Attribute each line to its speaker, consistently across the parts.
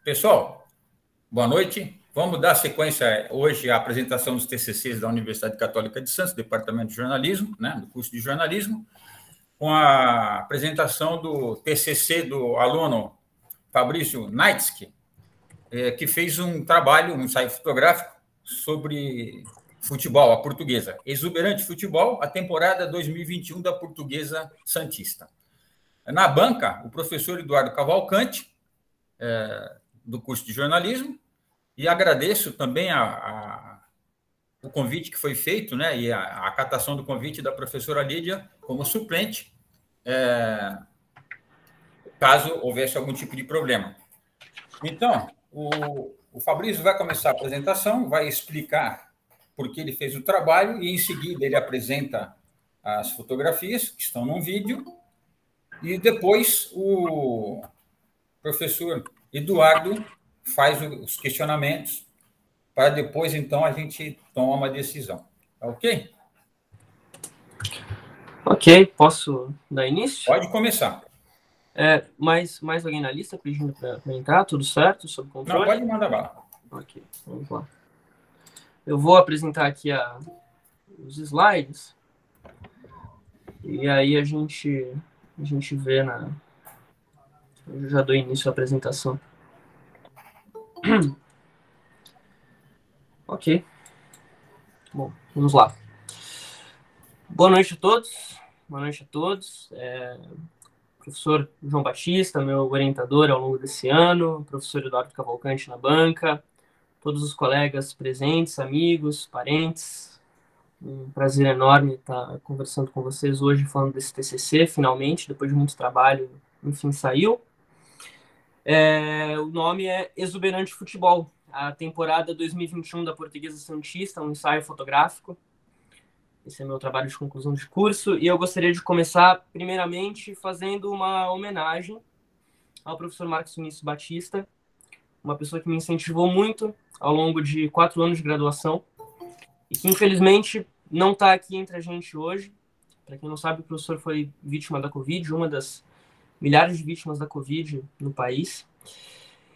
Speaker 1: Pessoal, boa noite. Vamos dar sequência hoje à apresentação dos TCCs da Universidade Católica de Santos, Departamento de Jornalismo, do curso de jornalismo, com a apresentação do TCC do aluno Fabrício Naitsky, que fez um trabalho, um ensaio fotográfico sobre futebol, a Portuguesa. Exuberante futebol, a temporada 2021 da Portuguesa Santista. Na banca, o professor Eduardo Cavalcante, do curso de jornalismo, e agradeço também o convite que foi feito, e a acatação do convite da professora Lídia como suplente, caso houvesse algum tipo de problema. Então, o Fabrício vai começar a apresentação, vai explicar por que ele fez o trabalho, e em seguida ele apresenta as fotografias que estão no vídeo, e depois o professor Eduardo faz os questionamentos para depois, então, a gente tomar uma decisão. Tá ok?
Speaker 2: Ok, posso dar início?
Speaker 1: Pode começar.
Speaker 2: Mais alguém na lista pedindo para entrar? Tudo certo? Sob controle?
Speaker 1: Não, pode mandar bala.
Speaker 2: Ok, vamos lá. Eu vou apresentar aqui os slides. E aí a gente vê Eu já dou início à apresentação. Ok. Bom, vamos lá. Boa noite a todos. Boa noite a todos. Professor João Batista, meu orientador ao longo desse ano, professor Eduardo Cavalcante na banca, todos os colegas presentes, amigos, parentes. Um prazer enorme estar conversando com vocês hoje, falando desse TCC, finalmente, depois de muito trabalho, enfim, saiu. O nome é Exuberante Futebol, a temporada 2021 da Portuguesa Santista, um ensaio fotográfico. Esse é meu trabalho de conclusão de curso, e eu gostaria de começar, primeiramente, fazendo uma homenagem ao professor Marcos Vinícius Batista, uma pessoa que me incentivou muito ao longo de 4 anos de graduação, e que, infelizmente, não está aqui entre a gente hoje. Para quem não sabe, o professor foi vítima da Covid, uma das milhares de vítimas da Covid no país,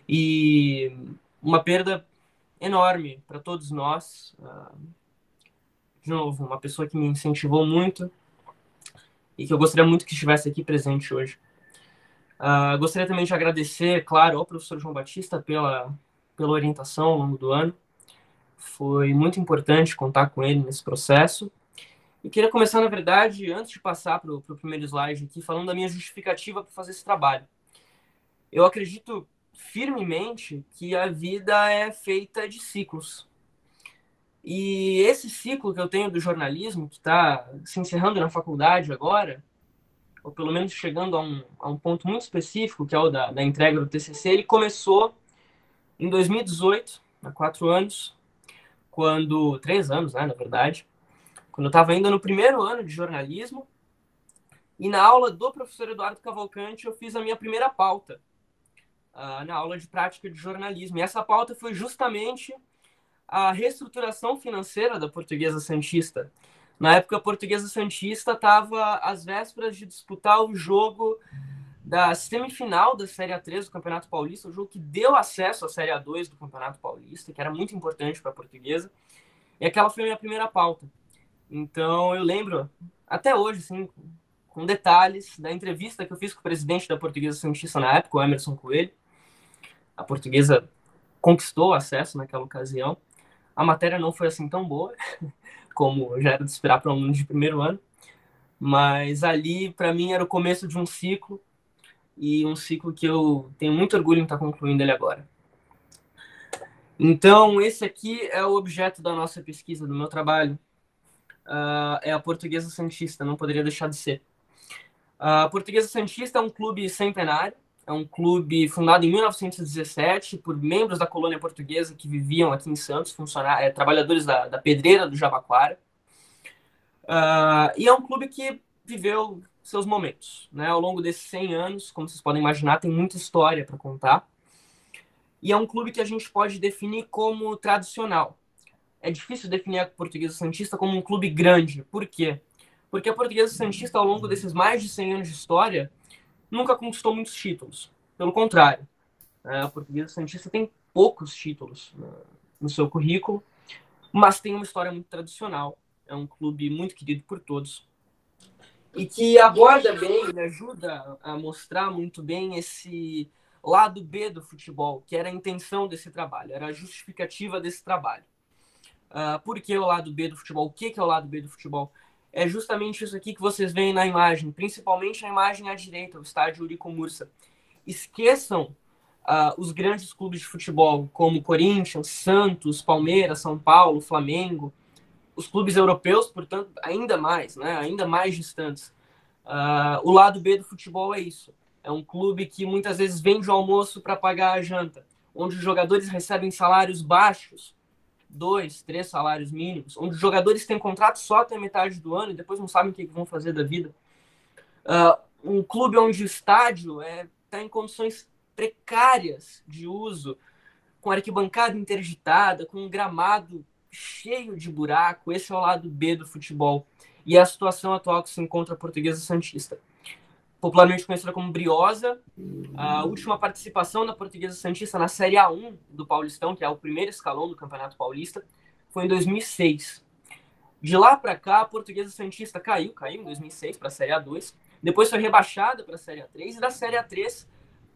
Speaker 2: e uma perda enorme para todos nós. De novo, uma pessoa que me incentivou muito e que eu gostaria muito que estivesse aqui presente hoje. Gostaria também de agradecer, claro, ao professor João Batista pela orientação ao longo do ano. Foi muito importante contar com ele nesse processo. E queria começar, na verdade, antes de passar para o primeiro slide aqui, falando da minha justificativa para fazer esse trabalho. Eu acredito firmemente que a vida é feita de ciclos. E esse ciclo que eu tenho do jornalismo, que está se encerrando na faculdade agora, ou pelo menos chegando a um ponto muito específico, que é o da entrega do TCC, ele começou em 2018, há 4 anos, 3 anos, na verdade, quando eu estava ainda no primeiro ano de jornalismo, e na aula do professor Eduardo Cavalcante eu fiz a minha primeira pauta, na aula de prática de jornalismo. E essa pauta foi justamente a reestruturação financeira da Portuguesa Santista. Na época, a Portuguesa Santista estava às vésperas de disputar o jogo da semifinal da Série A3 do Campeonato Paulista, o jogo que deu acesso à Série A2 do Campeonato Paulista, que era muito importante para a Portuguesa. E aquela foi a minha primeira pauta. Então, eu lembro, até hoje, assim, com detalhes, da entrevista que eu fiz com o presidente da Portuguesa Santista na época, o Emerson Coelho. A Portuguesa conquistou acesso naquela ocasião. A matéria não foi assim tão boa, como já era de esperar para um aluno de primeiro ano, mas ali, para mim, era o começo de um ciclo, e um ciclo que eu tenho muito orgulho em estar concluindo ele agora. Então, esse aqui é o objeto da nossa pesquisa, do meu trabalho. É a Portuguesa Santista, não poderia deixar de ser. A Portuguesa Santista é um clube centenário, é um clube fundado em 1917 por membros da colônia portuguesa que viviam aqui em Santos, trabalhadores da pedreira do Jabaquara. E é um clube que viveu seus momentos, ao longo desses 100 anos, como vocês podem imaginar, tem muita história para contar. E é um clube que a gente pode definir como tradicional. É difícil definir a Portuguesa Santista como um clube grande. Por quê? Porque a Portuguesa Santista, ao longo desses mais de 100 anos de história, nunca conquistou muitos títulos. Pelo contrário, A Portuguesa Santista tem poucos títulos no seu currículo, mas tem uma história muito tradicional. É um clube muito querido por todos e que aborda bem, ele ajuda a mostrar muito bem esse lado B do futebol, que era a intenção desse trabalho, era a justificativa desse trabalho. Por que o lado B do futebol? O que é o lado B do futebol? É justamente isso aqui que vocês veem na imagem, principalmente a imagem à direita, o estádio Eurico Mursa. Esqueçam os grandes clubes de futebol, como Corinthians, Santos, Palmeiras, São Paulo, Flamengo, os clubes europeus, portanto, ainda mais, né? Ainda mais distantes. O lado B do futebol é isso. É um clube que muitas vezes vende o almoço para pagar a janta, onde os jogadores recebem salários baixos, 2, 3 salários mínimos, onde os jogadores têm contrato só até metade do ano e depois não sabem o que vão fazer da vida. Um clube onde o estádio está em condições precárias de uso, com arquibancada interditada, com um gramado cheio de buraco. Esse é o lado B do futebol. E é a situação atual que se encontra a Portuguesa Santista. Popularmente conhecida como Briosa, a última participação da Portuguesa Santista na Série A1 do Paulistão, que é o primeiro escalão do Campeonato Paulista, foi em 2006. De lá para cá, a Portuguesa Santista caiu em 2006 para a Série A2, depois foi rebaixada para a Série A3 e da Série A3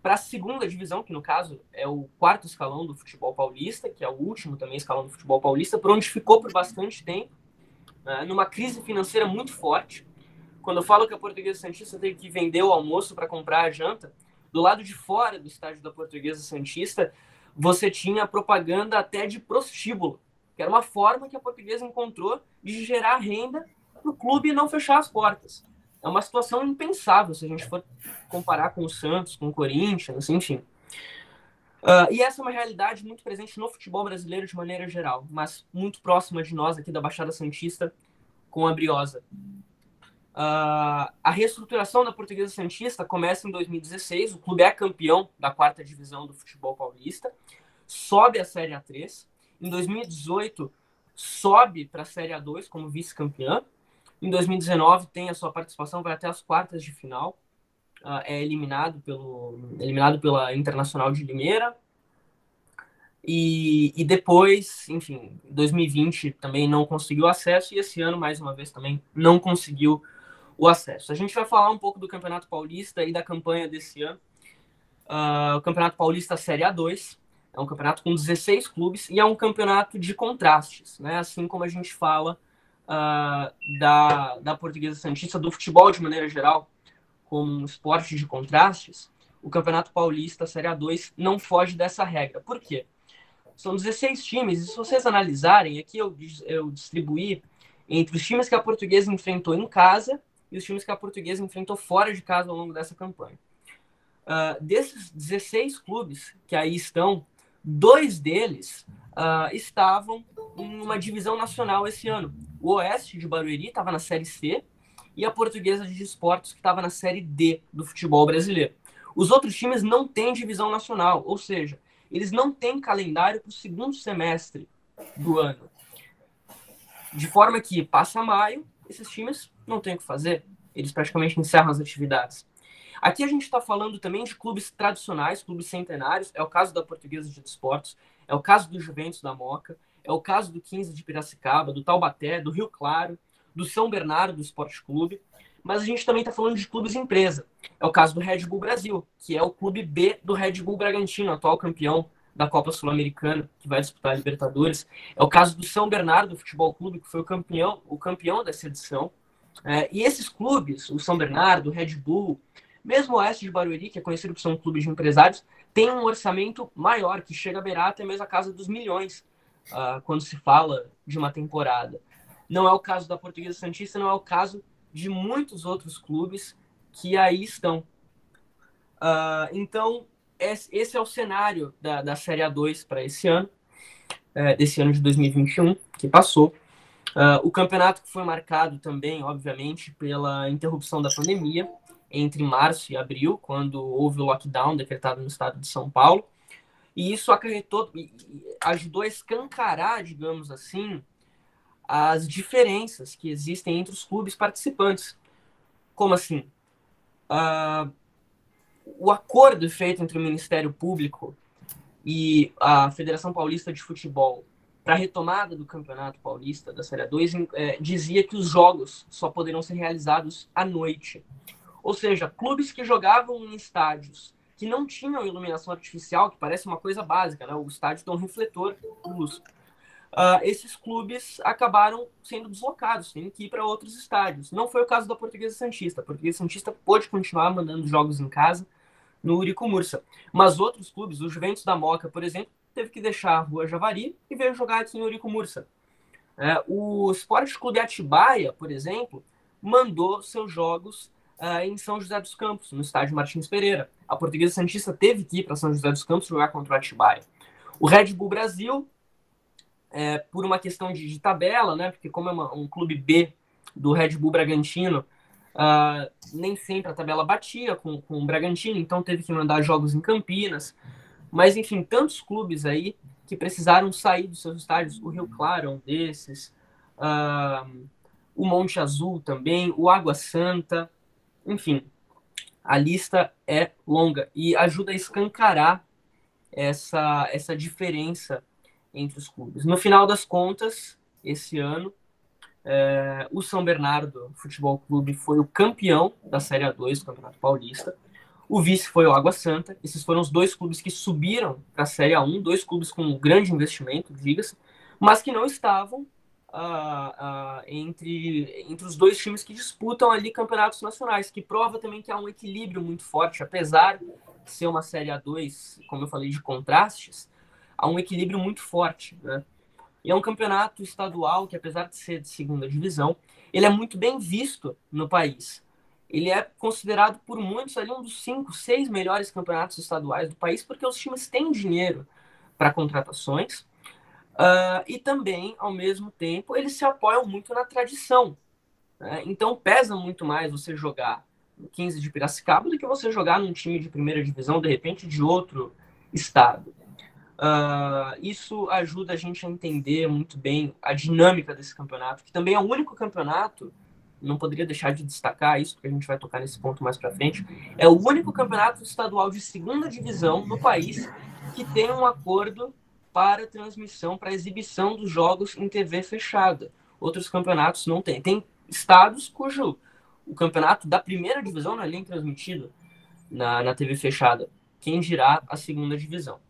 Speaker 2: para a segunda divisão, que no caso é o quarto escalão do futebol paulista, que é o último também escalão do futebol paulista, por onde ficou por bastante tempo, numa crise financeira muito forte. Quando eu falo que a Portuguesa Santista teve que vender o almoço para comprar a janta, do lado de fora do estádio da Portuguesa Santista, você tinha propaganda até de prostíbulo, que era uma forma que a Portuguesa encontrou de gerar renda para o clube e não fechar as portas. É uma situação impensável se a gente for comparar com o Santos, com o Corinthians, enfim. E essa é uma realidade muito presente no futebol brasileiro de maneira geral, mas muito próxima de nós aqui da Baixada Santista com a Briosa. A reestruturação da Portuguesa Santista começa em 2016, o clube é campeão da quarta divisão do futebol paulista, sobe a Série A3, em 2018 sobe para a Série A2 como vice-campeã, em 2019 tem a sua participação, vai até as quartas de final, é eliminado pela Internacional de Limeira, e depois, enfim, 2020 também não conseguiu acesso, e esse ano, mais uma vez, também não conseguiu o acesso. A gente vai falar um pouco do Campeonato Paulista e da campanha desse ano. O Campeonato Paulista Série A2 é um campeonato com 16 clubes e é um campeonato de contrastes, né? Assim como a gente fala da Portuguesa Santista, do futebol de maneira geral, como um esporte de contrastes, o Campeonato Paulista Série A2 não foge dessa regra. Por quê? São 16 times, e se vocês analisarem, aqui eu distribuí entre os times que a Portuguesa enfrentou em casa e os times que a Portuguesa enfrentou fora de casa ao longo dessa campanha. Desses 16 clubes que aí estão, 2 deles estavam em uma divisão nacional esse ano. O Oeste de Barueri estava na Série C e a Portuguesa de Desportos, que estava na Série D do futebol brasileiro. Os outros times não têm divisão nacional, ou seja, eles não têm calendário para o segundo semestre do ano. De forma que passa maio, esses times não têm o que fazer, eles praticamente encerram as atividades. Aqui a gente está falando também de clubes tradicionais, clubes centenários, é o caso da Portuguesa de Desportos, é o caso do Juventus da Moca, é o caso do 15 de Piracicaba, do Taubaté, do Rio Claro, do São Bernardo do Esporte Clube, mas a gente também está falando de clubes empresa. É o caso do Red Bull Brasil, que é o clube B do Red Bull Bragantino, atual campeão da Copa Sul-Americana, que vai disputar a Libertadores. É o caso do São Bernardo Futebol Clube, que foi o campeão dessa edição. E esses clubes, o São Bernardo, o Red Bull, mesmo o Oeste de Barueri, que é conhecido por ser um clube de empresários, tem um orçamento maior, que chega a beirar até mesmo a casa dos milhões, quando se fala de uma temporada. Não é o caso da Portuguesa Santista, não é o caso de muitos outros clubes que aí estão. Então, esse é o cenário da Série A2 para esse ano, desse ano de 2021, que passou. O campeonato que foi marcado também, obviamente, pela interrupção da pandemia, entre março e abril, quando houve o lockdown decretado no estado de São Paulo. E isso ajudou a escancarar, digamos assim, as diferenças que existem entre os clubes participantes. Como assim? o acordo feito entre o Ministério Público e a Federação Paulista de Futebol para a retomada do Campeonato Paulista da Série 2 dizia que os jogos só poderiam ser realizados à noite. Ou seja, clubes que jogavam em estádios que não tinham iluminação artificial, que parece uma coisa básica, né? O estádio tem um refletor de luz. Esses clubes acabaram sendo deslocados, tendo que ir para outros estádios. Não foi o caso da Portuguesa Santista. A Portuguesa Santista pôde continuar mandando jogos em casa no Eurico Mursa. Mas outros clubes, o Juventus da Moca, por exemplo, teve que deixar a Rua Javari e veio jogar aqui no Eurico Mursa. O Sport Clube Atibaia, por exemplo, mandou seus jogos em São José dos Campos, no estádio Martins Pereira. A Portuguesa Santista teve que ir para São José dos Campos jogar contra o Atibaia. O Red Bull Brasil, por uma questão de tabela, né, porque como é um clube B do Red Bull Bragantino, nem sempre a tabela batia com o Bragantino, então teve que mandar jogos em Campinas. Mas, enfim, tantos clubes aí que precisaram sair dos seus estádios. O Rio Claro é um desses, o Monte Azul também, o Água Santa. Enfim, a lista é longa e ajuda a escancarar essa diferença entre os clubes. No final das contas, esse ano, o São Bernardo Futebol Clube foi o campeão da Série A2 do Campeonato Paulista. O vice foi o Água Santa. Esses foram os dois clubes que subiram para a Série A1, dois clubes com um grande investimento, diga-se, mas que não estavam entre os dois times que disputam ali campeonatos nacionais, que prova também que há um equilíbrio muito forte, apesar de ser uma Série A2, como eu falei, de contrastes, há um equilíbrio muito forte, né? E é um campeonato estadual que, apesar de ser de segunda divisão, ele é muito bem visto no país. Ele é considerado por muitos ali um dos 5, 6 melhores campeonatos estaduais do país, porque os times têm dinheiro para contratações e também, ao mesmo tempo, eles se apoiam muito na tradição, né? Então pesa muito mais você jogar no 15 de Piracicaba do que você jogar num time de primeira divisão, de repente, de outro estado. Isso ajuda a gente a entender muito bem a dinâmica desse campeonato, que também é o único campeonato, não poderia deixar de destacar isso, porque a gente vai tocar nesse ponto mais para frente, é o único campeonato estadual de segunda divisão no país que tem um acordo para transmissão, para exibição dos jogos em TV fechada. Outros campeonatos não têm. Tem estados cujo o campeonato da primeira divisão não é nem transmitido na TV fechada. Quem dirá a segunda divisão.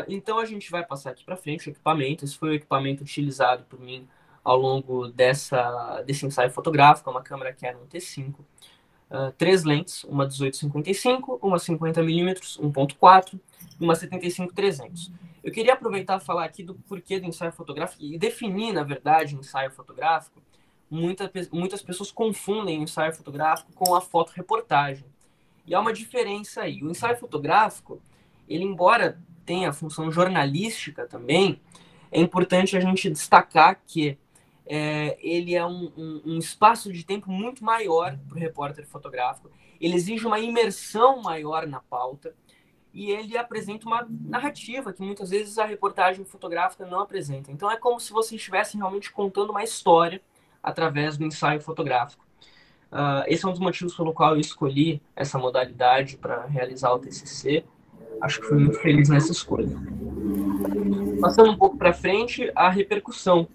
Speaker 2: Então a gente vai passar aqui para frente o equipamento. Esse foi o equipamento utilizado por mim ao longo desse ensaio fotográfico, uma câmera Canon T5, 3 lentes, uma 18-55, uma 50mm 1.4 e uma 75-300. Eu queria aproveitar e falar aqui do porquê do ensaio fotográfico e definir, na verdade, o ensaio fotográfico. Muitas pessoas confundem o ensaio fotográfico com a fotoreportagem. E há uma diferença aí. O ensaio fotográfico, ele, embora tenha a função jornalística também, é importante a gente destacar que ele é um espaço de tempo muito maior para o repórter fotográfico, ele exige uma imersão maior na pauta e ele apresenta uma narrativa que muitas vezes a reportagem fotográfica não apresenta. Então é como se você estivesse realmente contando uma história através do ensaio fotográfico. Esse é um dos motivos pelo qual eu escolhi essa modalidade para realizar o TCC. Acho que fui muito feliz nessa escolha. Passando um pouco para frente, a repercussão.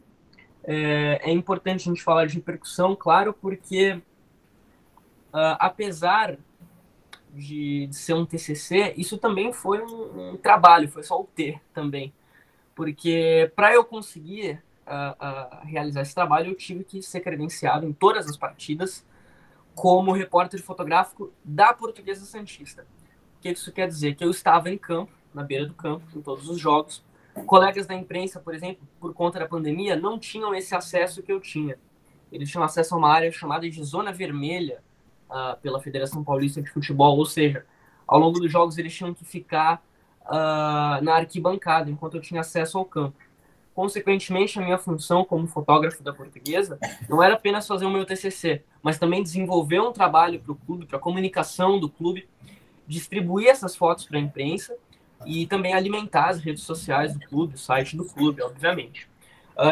Speaker 2: É importante a gente falar de repercussão, claro, porque apesar de ser um TCC, isso também foi um trabalho, foi só o T também. Porque para eu conseguir realizar esse trabalho, eu tive que ser credenciado em todas as partidas como repórter fotográfico da Portuguesa Santista. O que isso quer dizer? Que eu estava em campo, na beira do campo, em todos os jogos. Colegas da imprensa, por exemplo, por conta da pandemia, não tinham esse acesso que eu tinha. Eles tinham acesso a uma área chamada de Zona Vermelha pela Federação Paulista de Futebol, ou seja, ao longo dos jogos eles tinham que ficar na arquibancada, enquanto eu tinha acesso ao campo. Consequentemente, a minha função como fotógrafo da Portuguesa não era apenas fazer o meu TCC, mas também desenvolver um trabalho para o clube, para a comunicação do clube, distribuir essas fotos para a imprensa e também alimentar as redes sociais do clube, o site do clube, obviamente.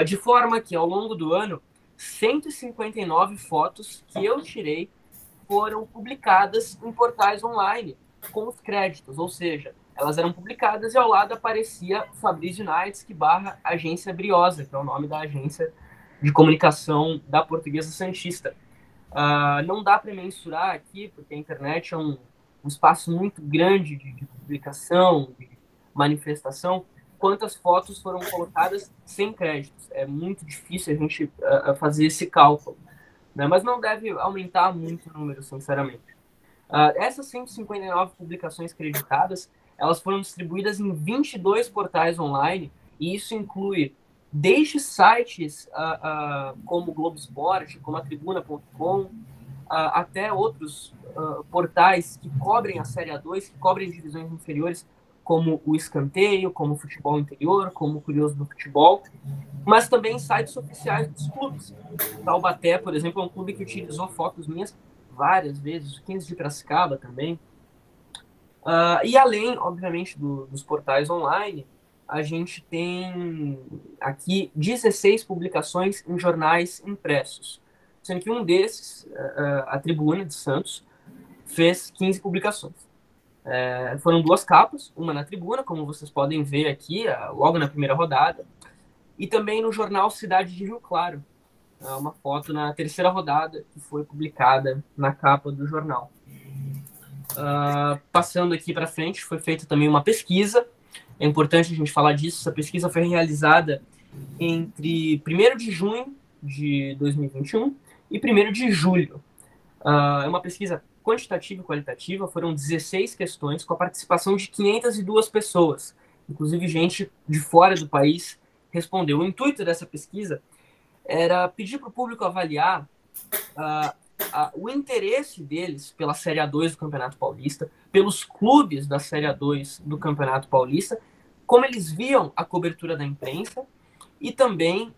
Speaker 2: De forma que, ao longo do ano, 159 fotos que eu tirei foram publicadas em portais online com os créditos, ou seja, elas eram publicadas e ao lado aparecia Fabrício Naitsky / Agência Briosa, que é o nome da agência de comunicação da Portuguesa Santista. Não dá para mensurar aqui, porque a internet é um espaço muito grande de publicação, de manifestação, quantas fotos foram colocadas sem créditos. É muito difícil a gente fazer esse cálculo, né? Mas não deve aumentar muito o número, sinceramente. Essas 159 publicações creditadas, elas foram distribuídas em 22 portais online, e isso inclui desde sites como o Globo Esporte, como a Tribuna.com, até outros portais que cobrem a Série A2, que cobrem divisões inferiores, como o Escanteio, como o Futebol Interior, como o Curioso do Futebol, mas também sites oficiais dos clubes. O Taubaté, por exemplo, é um clube que utilizou fotos minhas várias vezes, o 15 de Piracicaba também. E além, obviamente, dos portais online, a gente tem aqui 16 publicações em jornais impressos, sendo que um desses, a Tribuna de Santos, fez 15 publicações. Foram 2 capas, uma na Tribuna, como vocês podem ver aqui, logo na primeira rodada, e também no jornal Cidade de Rio Claro, uma foto na terceira rodada que foi publicada na capa do jornal. Passando aqui para frente, foi feita também uma pesquisa. É importante a gente falar disso. Essa pesquisa foi realizada entre 1º de junho de 2021 e 1º de julho. É uma pesquisa quantitativa e qualitativa. Foram 16 questões com a participação de 502 pessoas, inclusive gente de fora do país respondeu. O intuito dessa pesquisa era pedir para o público avaliar o interesse deles pela Série A2 do Campeonato Paulista, pelos clubes da Série A2 do Campeonato Paulista, como eles viam a cobertura da imprensa e também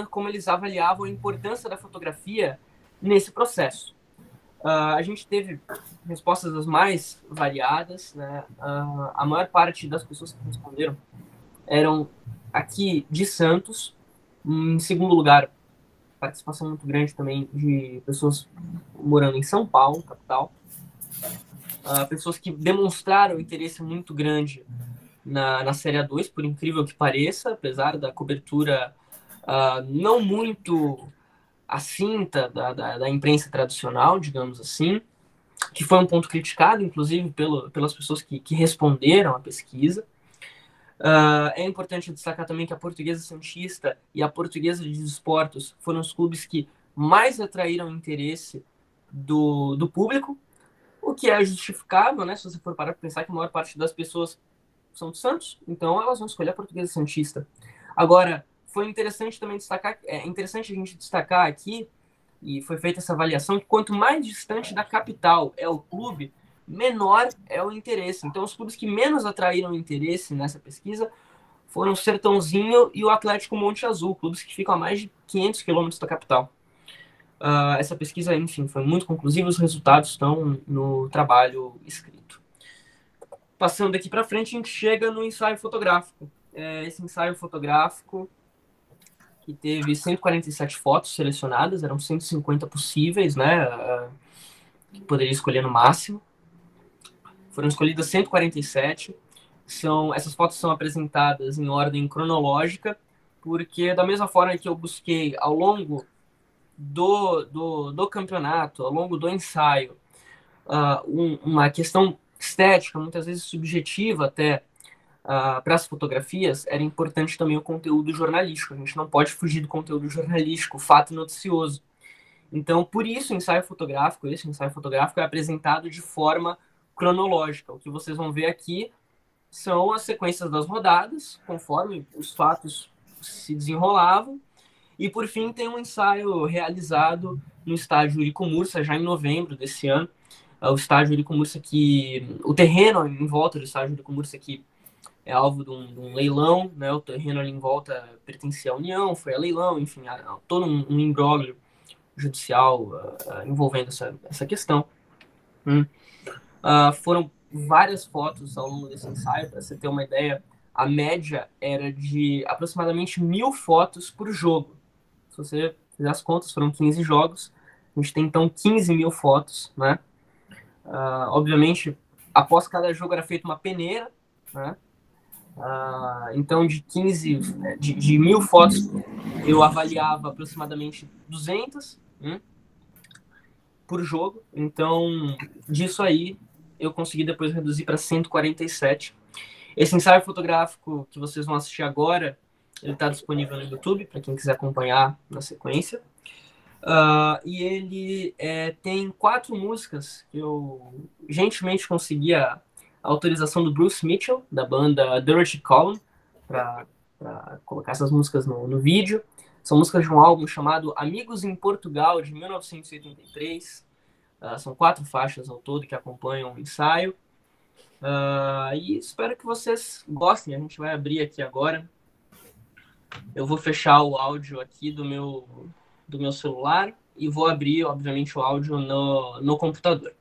Speaker 2: como eles avaliavam a importância da fotografia nesse processo. A gente teve respostas das mais variadas, né? A maior parte das pessoas que responderam eram aqui de Santos. Em segundo lugar, participação muito grande também de pessoas morando em São Paulo, capital. Pessoas que demonstraram interesse muito grande na Série A2, por incrível que pareça, apesar da cobertura não muito acinta da imprensa tradicional, digamos assim, que foi um ponto criticado, inclusive, pelas pessoas que responderam à pesquisa. É importante destacar também que a Portuguesa Santista e a Portuguesa de Desportos foram os clubes que mais atraíram interesse do público, o que é justificável, né? Se você for parar para pensar que a maior parte das pessoas são do Santos, então elas vão escolher a Portuguesa Santista. Agora, foi interessante também destacar, é interessante a gente destacar aqui, e foi feita essa avaliação, que quanto mais distante da capital é o clube, menor é o interesse. Então, os clubes que menos atraíram interesse nessa pesquisa foram o Sertãozinho e o Atlético Monte Azul, clubes que ficam a mais de 500 quilômetros da capital. Essa pesquisa, enfim, foi muito conclusiva, os resultados estão no trabalho escrito. Passando daqui para frente, a gente chega no ensaio fotográfico. Esse ensaio fotográfico, que teve 147 fotos selecionadas, eram 150 possíveis, né, que poderia escolher no máximo. Foram escolhidas 147. Essas fotos são apresentadas em ordem cronológica, porque da mesma forma que eu busquei ao longo do campeonato, ao longo do ensaio, uma questão estética, muitas vezes subjetiva até, para as fotografias, era importante também o conteúdo jornalístico. A gente não pode fugir do conteúdo jornalístico, o fato noticioso. Então, por isso, esse ensaio fotográfico é apresentado de forma cronológica. O que vocês vão ver aqui são as sequências das rodadas, conforme os fatos se desenrolavam. E, por fim, tem um ensaio realizado no estádio Eurico Mursa, já em novembro desse ano. O estádio Eurico Mursa, o terreno em volta do estádio Eurico Mursa, que é alvo de um leilão, né? O terreno ali em volta pertencia à União, foi a leilão, enfim, todo um imbróglio judicial envolvendo essa questão. Foram várias fotos ao longo desse ensaio, para você ter uma ideia, a média era de aproximadamente 1.000 fotos por jogo. Se você fizer as contas, foram 15 jogos, A gente tem, então, 15 mil fotos, né? Obviamente, após cada jogo era feita uma peneira, né? Então, de 1.000 fotos, eu avaliava aproximadamente 200 por jogo. Então, disso aí, eu consegui depois reduzir para 147. Esse ensaio fotográfico que vocês vão assistir agora, ele está disponível no YouTube, para quem quiser acompanhar na sequência. E ele tem 4 músicas que eu gentilmente consegui a autorização do Bruce Mitchell, da banda Dirty Column, para colocar essas músicas no vídeo. São músicas de um álbum chamado Amigos em Portugal, de 1983. São 4 faixas ao todo que acompanham o ensaio. E espero que vocês gostem. A gente vai abrir aqui agora. Eu vou fechar o áudio aqui do meu celular e vou abrir, obviamente, o áudio no computador.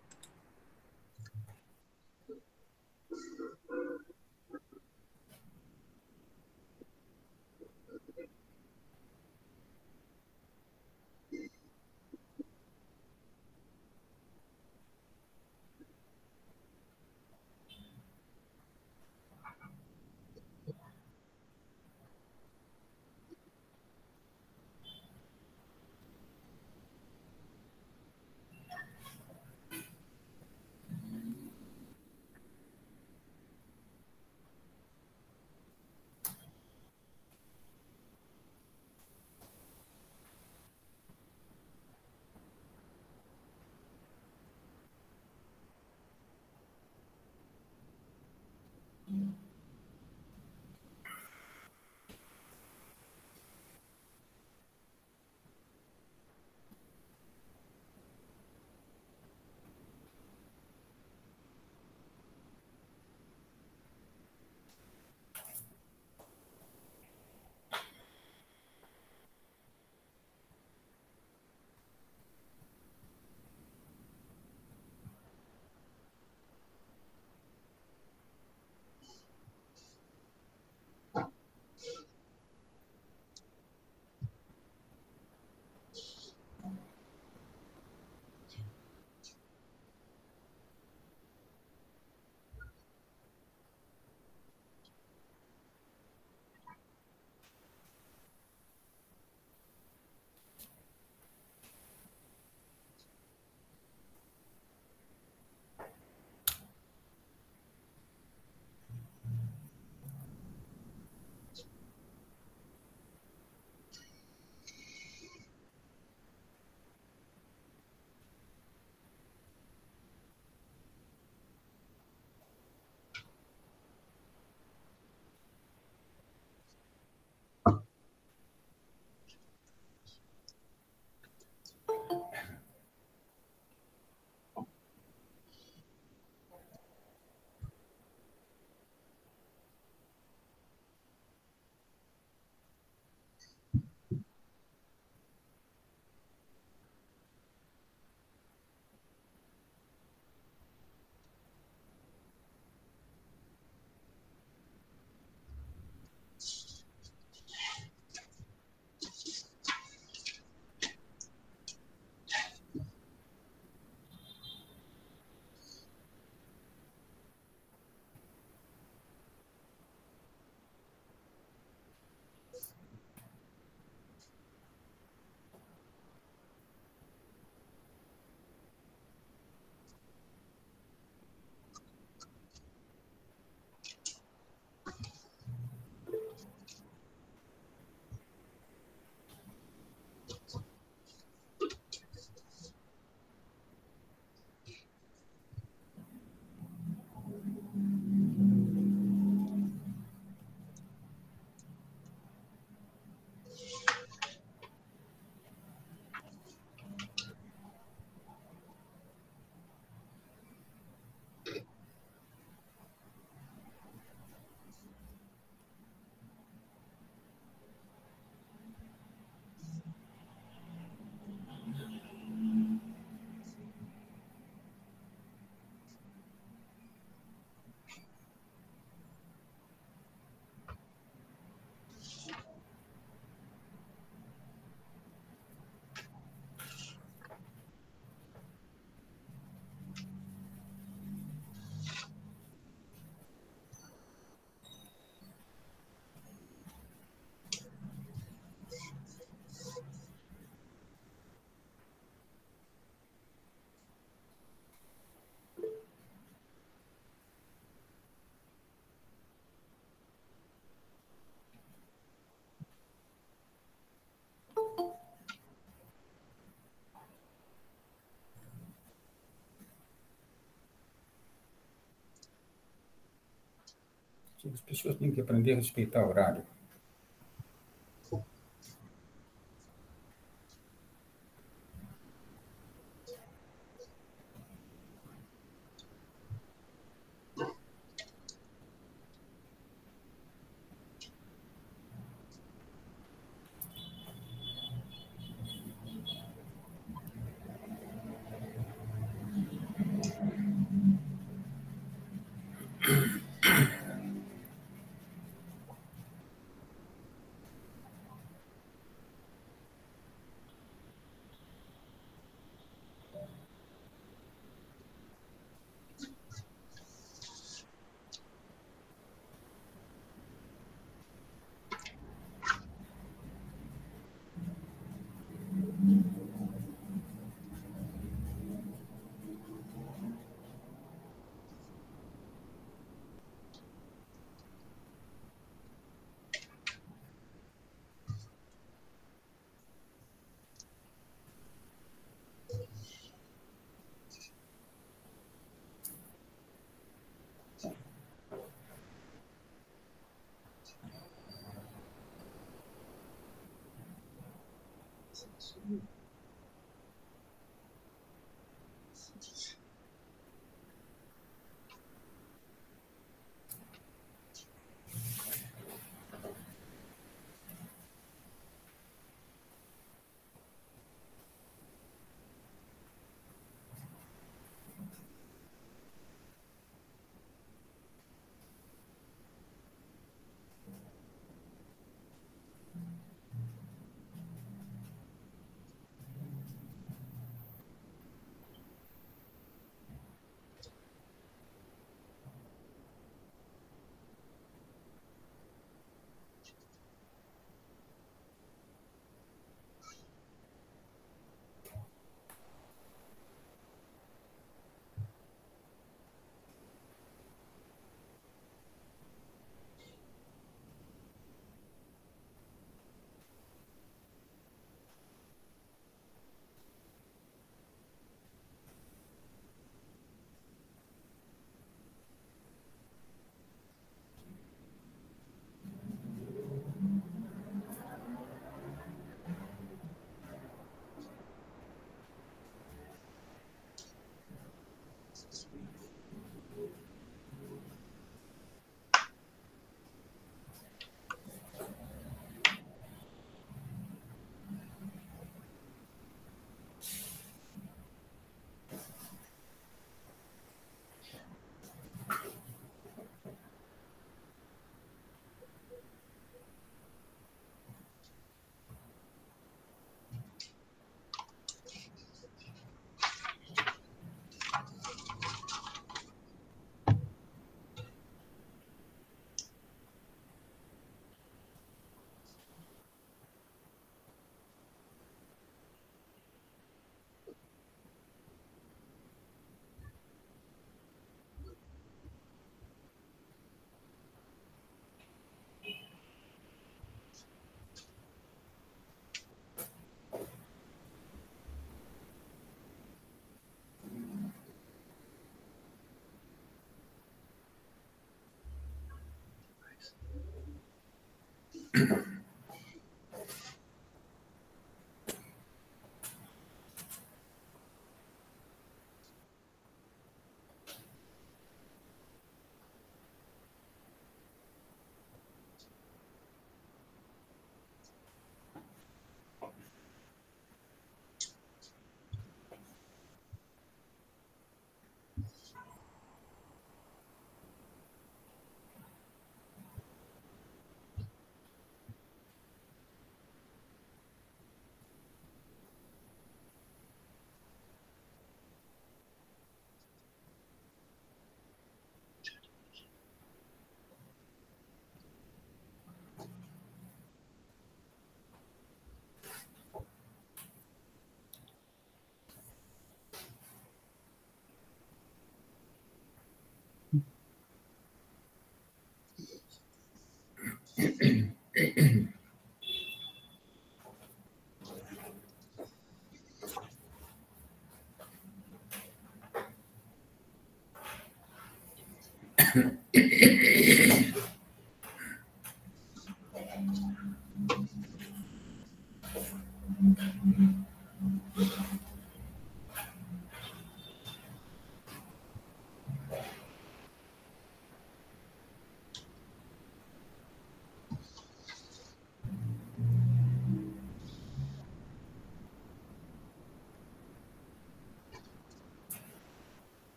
Speaker 1: As pessoas têm que aprender a respeitar o horário.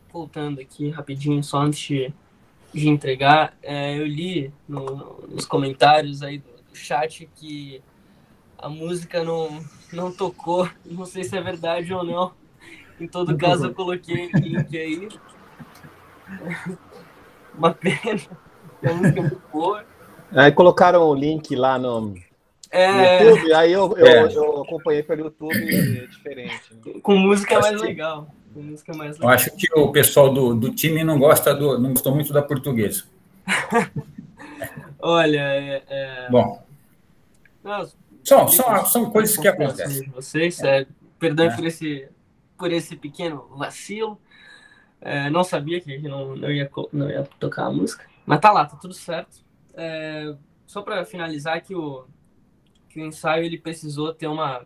Speaker 2: Voltando aqui rapidinho, só antes de entregar, eu li nos comentários aí do chat que a música não tocou, não sei se é verdade ou não. Em todo caso, eu coloquei link aí. Uma pena, a música é muito boa.
Speaker 3: Aí colocaram o link lá no YouTube, aí eu acompanhei pelo YouTube, diferente. Né?
Speaker 2: Com música é mais legal.
Speaker 1: Eu acho que o pessoal do time não gostou muito da portuguesa.
Speaker 2: Olha,
Speaker 1: Bom, são coisas que acontecem.
Speaker 2: De vocês, perdão por esse pequeno vacilo. Não sabia que não ia tocar a música, mas tá tudo certo. Só para finalizar que o ensaio ele precisou ter uma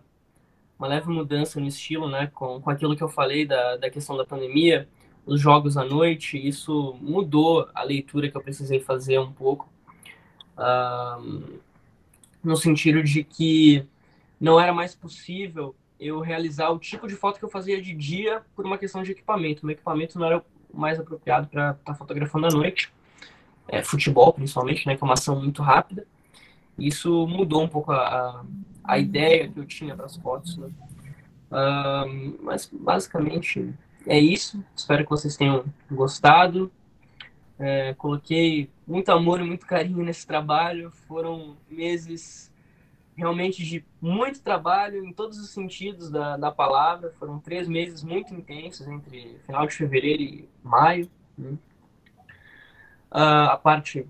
Speaker 2: leve mudança no estilo, né, com aquilo que eu falei da questão da pandemia, os jogos à noite, isso mudou a leitura que eu precisei fazer um pouco, no sentido de que não era mais possível eu realizar o tipo de foto que eu fazia de dia por uma questão de equipamento. Meu equipamento não era o mais apropriado para estar fotografando à noite, futebol principalmente, né, que é uma ação muito rápida. Isso mudou um pouco a ideia que eu tinha para as fotos, né? Mas basicamente é isso. Espero que vocês tenham gostado. Coloquei muito amor e muito carinho nesse trabalho. Foram meses realmente de muito trabalho em todos os sentidos da palavra. Foram 3 meses muito intensos entre final de fevereiro e maio, né? A parte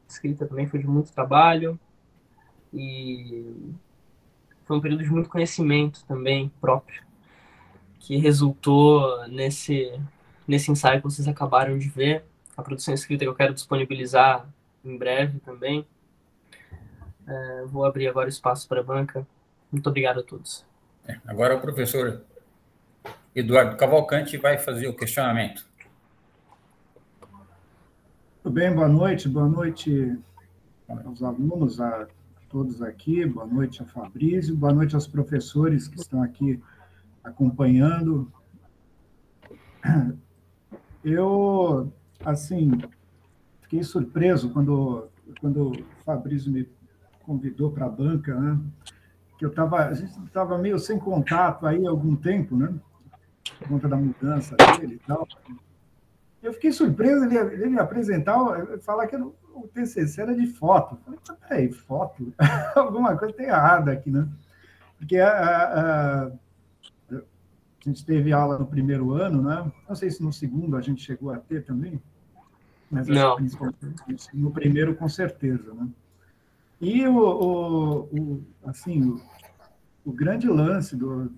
Speaker 2: escrita também foi de muito trabalho e foi um período de muito conhecimento também próprio, que resultou nesse ensaio que vocês acabaram de ver, a produção escrita que eu quero disponibilizar em breve também. Vou abrir agora o espaço para a banca. Muito obrigado a todos.
Speaker 1: Agora o professor Eduardo Cavalcante vai fazer o questionamento.
Speaker 4: Tudo bem, boa noite aos alunos, a todos aqui, boa noite a Fabrício, boa noite aos professores que estão aqui acompanhando. Eu, assim, fiquei surpreso quando o Fabrício me convidou para a banca, né? Que a gente estava meio sem contato aí há algum tempo, né? Por conta da mudança dele e tal. Eu fiquei surpreso ele me apresentar, falar que o TCC era de foto. Eu falei, peraí, foto? Alguma coisa tem errada aqui, né? Porque a gente teve aula no primeiro ano, né? Não sei se no segundo a gente chegou a ter também, mas
Speaker 2: não.
Speaker 4: Principalmente no primeiro, com certeza, né? E assim, o grande lance, o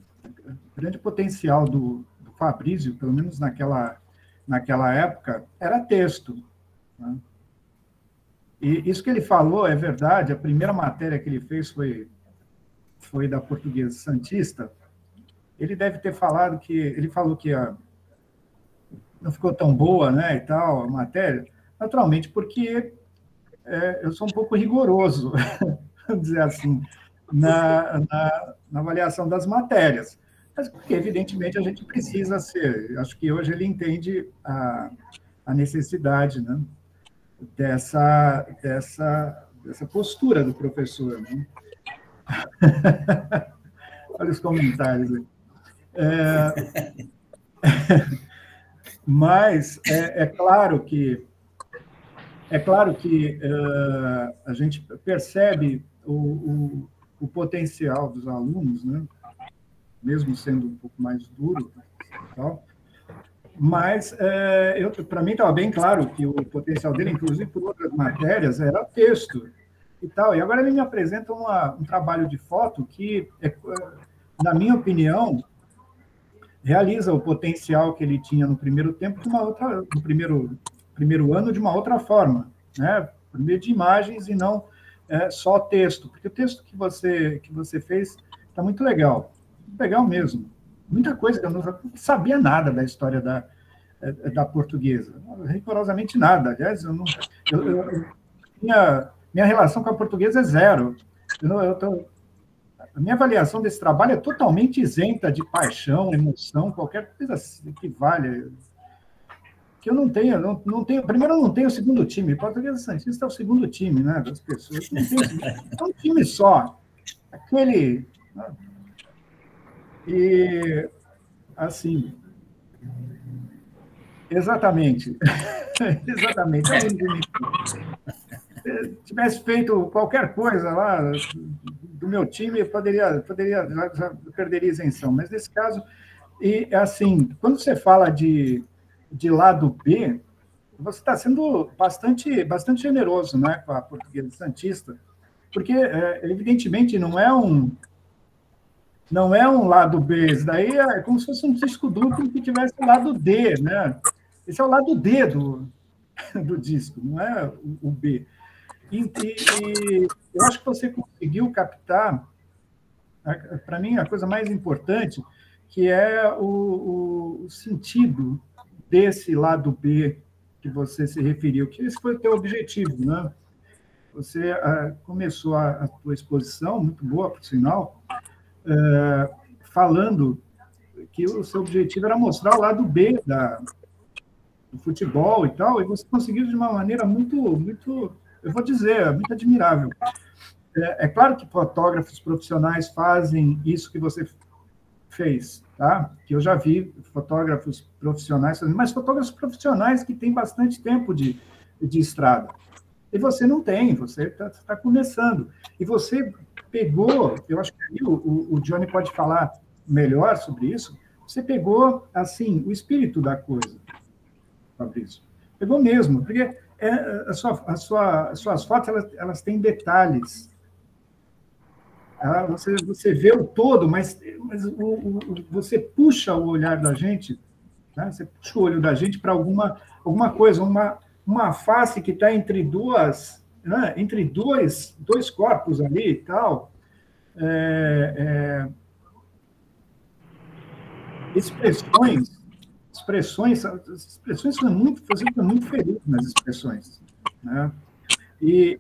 Speaker 4: grande potencial do Fabrício, pelo menos naquela época, era texto, né? E isso que ele falou é verdade. A primeira matéria que ele fez foi da Portuguesa Santista. Ele deve ter falado que... Ele falou que não ficou tão boa, né, e tal, a matéria, naturalmente, porque eu sou um pouco rigoroso, vamos dizer assim, na avaliação das matérias. Mas porque, evidentemente, a gente precisa ser... Acho que hoje ele entende a necessidade, né, dessa postura do professor, né? Olha os comentários aí. Mas é claro que a gente percebe o potencial dos alunos, né? Mesmo sendo um pouco mais duro, tal. Mas para mim estava bem claro que o potencial dele, inclusive por outras matérias, era texto e tal. E agora ele me apresenta um trabalho de foto que, na minha opinião, realiza o potencial que ele tinha no primeiro tempo, no primeiro ano, de uma outra forma, né? Por meio de imagens e não só texto. Porque o texto que você fez está muito legal mesmo. Muita coisa que eu não sabia nada da história da Portuguesa, rigorosamente nada. Aliás, minha relação com a Portuguesa é zero. A minha avaliação desse trabalho é totalmente isenta de paixão, emoção, qualquer coisa que valha. Que eu não tenho. Primeiro, eu não tenho o segundo time. Portuguesa Santista é o segundo time, né, das pessoas. Não tem, é um time só. Aquele... E, assim, exatamente. Exatamente. Se tivesse feito qualquer coisa lá do meu time, já perderia isenção. Mas, nesse caso, e assim, quando você fala de lado B, você está sendo bastante generoso, né, com a Portuguesa Santista, porque, evidentemente, não é um lado B, isso daí é como se fosse um disco duplo que tivesse o lado D, né? Esse é o lado D do disco, não é o B. E eu acho que você conseguiu captar, para mim, a coisa mais importante, que é o sentido desse lado B que você se referiu, que esse foi o teu objetivo, né? Você começou a tua exposição, muito boa, por sinal, falando que o seu objetivo era mostrar o lado B do futebol e tal, e você conseguiu de uma maneira muito, eu vou dizer, muito admirável. É claro que fotógrafos profissionais fazem isso que você fez, tá? Que eu já vi fotógrafos profissionais, mas fotógrafos profissionais que têm bastante tempo de estrada. E você não tem, você está começando. E você pegou, eu acho que o Johnny pode falar melhor sobre isso, você pegou, assim, o espírito da coisa, Fabrício. Pegou mesmo, porque as suas fotos, elas têm detalhes. Você vê o todo, mas você puxa o olhar da gente, né? Você puxa o olho da gente para alguma coisa, uma face que está entre duas, né? Entre dois corpos ali e tal. Expressões são muito, você fica muito feliz nas expressões, né? E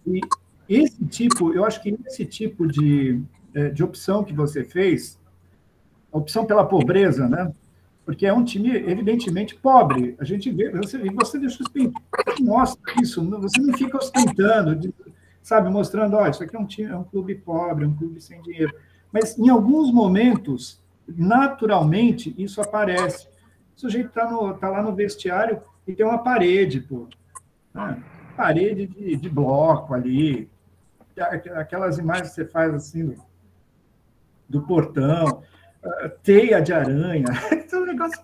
Speaker 4: esse tipo, eu acho que esse tipo de opção que você fez, a opção pela pobreza, né? Porque é um time, evidentemente, pobre. A gente vê, você deixa mostra isso, você não fica ostentando, sabe, mostrando, isso aqui é um clube pobre, um clube sem dinheiro. Mas, em alguns momentos, naturalmente, isso aparece. O sujeito está lá no vestiário e tem uma parede, pô. Né? Parede de bloco ali, aquelas imagens que você faz assim do portão, teia de aranha, é um negócio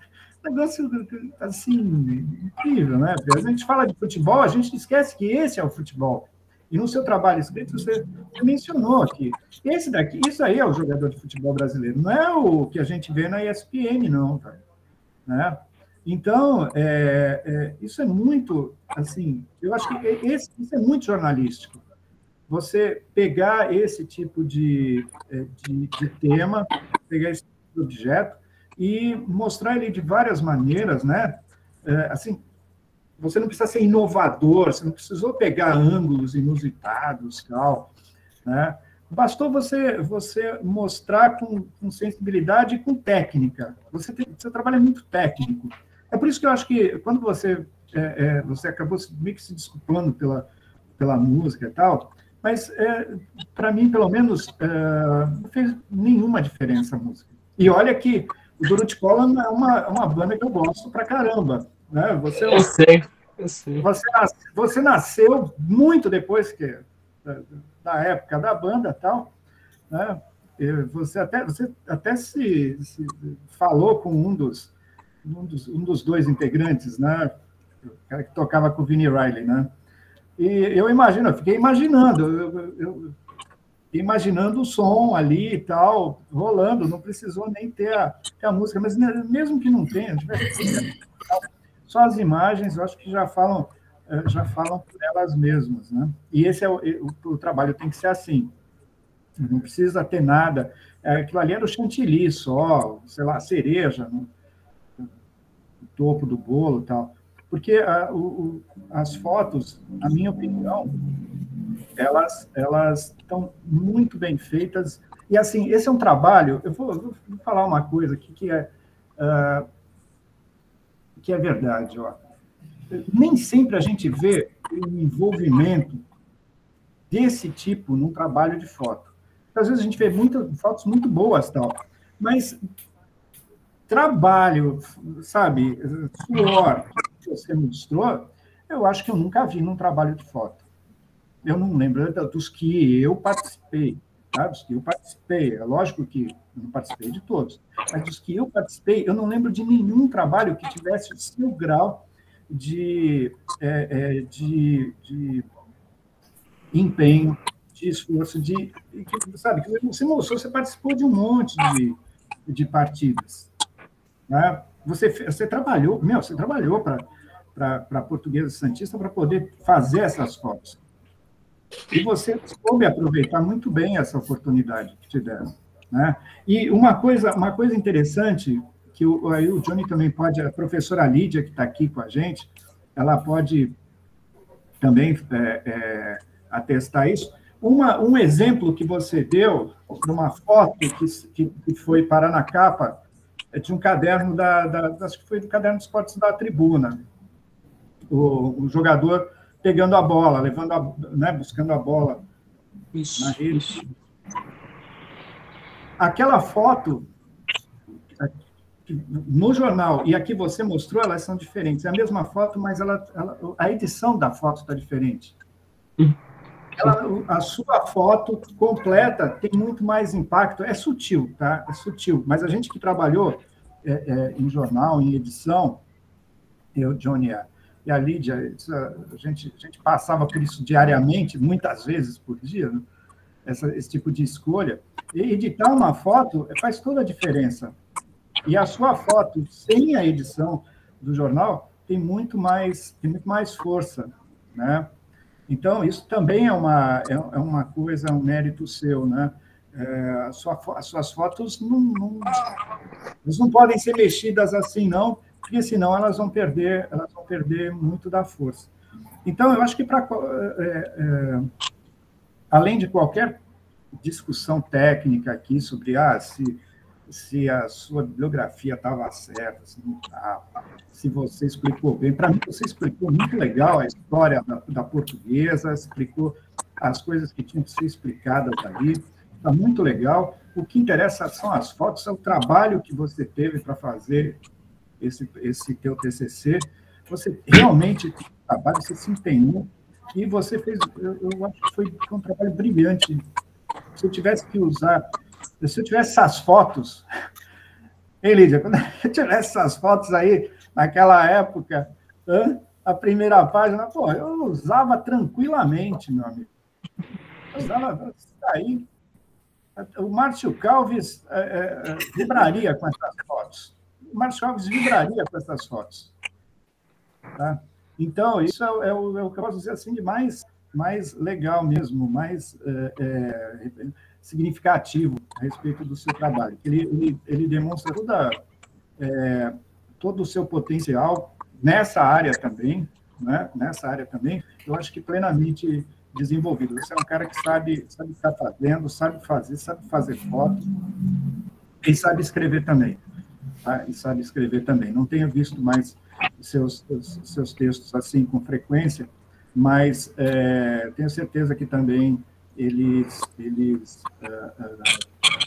Speaker 4: assim, incrível, né? Porque a gente fala de futebol, a gente esquece que esse é o futebol. E no seu trabalho escrito, você mencionou aqui. Isso aí é o jogador de futebol brasileiro, não é o que a gente vê na ESPN, não, cara. Né? Então, isso é muito, assim, eu acho que isso é muito jornalístico. Você pegar esse tipo de tema, pegar esse tipo de objeto e mostrar ele de várias maneiras, né? Assim, você não precisa ser inovador, você não precisou pegar ângulos inusitados, tal, né? Bastou você mostrar com sensibilidade e com técnica. Você trabalha muito técnico. É por isso que eu acho que quando você acabou meio que se desculpando pela música e tal, mas para mim, pelo menos, não fez nenhuma diferença a música. E olha que o Duro de Cola é uma banda que eu gosto pra caramba. Né?
Speaker 2: Eu sei.
Speaker 4: Você nasceu muito depois da época da banda e tal, né? Você até se falou com um dos dois integrantes, né? O cara que tocava com o Vini Riley, né? E eu fiquei imaginando o som ali e tal, rolando, não precisou nem ter a música, mas mesmo que não tenha, só as imagens, eu acho que já falam por elas mesmas, né? E esse o trabalho tem que ser assim. Não precisa ter nada. Aquilo ali era o chantilly só, sei lá, cereja no topo do bolo e tal. Porque as fotos, na minha opinião, elas estão muito bem feitas. E, assim, esse é um trabalho... Eu vou falar uma coisa aqui que é verdade. Ó. Nem sempre a gente vê o envolvimento desse tipo num trabalho de foto. Às vezes a gente vê fotos muito boas, tal, mas trabalho, sabe, suor que você mostrou, eu acho que eu nunca vi num trabalho de foto. Eu não lembro dos que eu participei, tá? Dos que eu participei. É lógico que eu não participei de todos, mas dos que eu participei, eu não lembro de nenhum trabalho que tivesse o seu grau de empenho, de esforço, sabe? Você mostrou, você participou de um monte de partidas. Né? Você trabalhou para a Portuguesa Santista para poder fazer essas fotos. E você soube aproveitar muito bem essa oportunidade que te deram. Né? E uma coisa interessante, que aí o Johnny também pode, a professora Lídia, que está aqui com a gente, ela pode também atestar isso. Um exemplo que você deu, numa foto que foi parar na capa, de um caderno acho que foi do caderno de esportes da Tribuna. O jogador pegando a bola, buscando a bola na rede. Isso. Aquela foto, no jornal, e aqui você mostrou, elas são diferentes. É a mesma foto, mas a edição da foto está diferente. A sua foto completa tem muito mais impacto. É sutil, tá? É sutil. Mas a gente que trabalhou em jornal, em edição, eu, Johnny e a Lídia, a gente passava por isso diariamente, muitas vezes por dia, né? Esse tipo de escolha. E editar uma foto faz toda a diferença. E a sua foto, sem a edição do jornal, tem muito mais força, né? Então, isso também é uma coisa, um mérito seu, né? As suas fotos não podem ser mexidas assim, não, porque senão elas vão perder muito da força. Então, eu acho que além de qualquer discussão técnica aqui sobre se a sua bibliografia estava certa, se você explicou bem. Para mim, você explicou muito legal a história da Portuguesa, explicou as coisas que tinham que ser explicadas ali. Está muito legal. O que interessa são as fotos, é o trabalho que você teve para fazer esse teu TCC, você realmente trabalho, você se empenhou e você fez, eu acho que foi um trabalho brilhante. Se eu tivesse que usar, se eu tivesse essas fotos, hein, Lídia, quando eu tivesse essas fotos aí, naquela época, a primeira página, pô, eu usava tranquilamente, meu amigo. Eu usava aí. O Márcio Calves vibraria com essas fotos. O Márcio Calves vibraria com essas fotos. Tá? Então, isso é o que eu posso dizer assim, de mais legal mesmo, mais significativo a respeito do seu trabalho. Ele demonstra todo o seu potencial nessa área também, né? Nessa área também, eu acho que plenamente desenvolvido. Você é um cara que sabe o que está fazendo, sabe fazer foto e sabe escrever também. Tá? E sabe escrever também. Não tenho visto mais seus textos assim com frequência, mas tenho certeza que também eles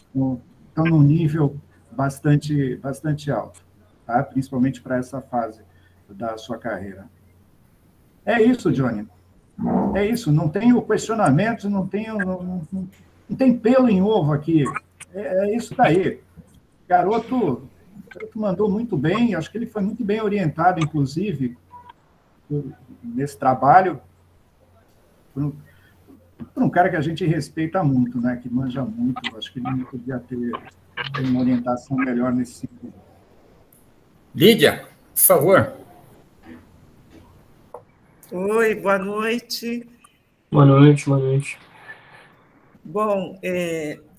Speaker 4: estão num nível bastante alto, tá? Principalmente para essa fase da sua carreira. É isso, Johnny. É isso, não tenho questionamentos, não tem pelo em ovo aqui. É isso daí. Garoto mandou muito bem, acho que ele foi muito bem orientado, inclusive, nesse trabalho, por um cara que a gente respeita muito, né? Que manja muito. Acho que ele não podia ter uma orientação melhor nesse sentido.
Speaker 1: Lídia, por favor.
Speaker 5: Oi, boa noite.
Speaker 2: Boa noite.
Speaker 5: Bom,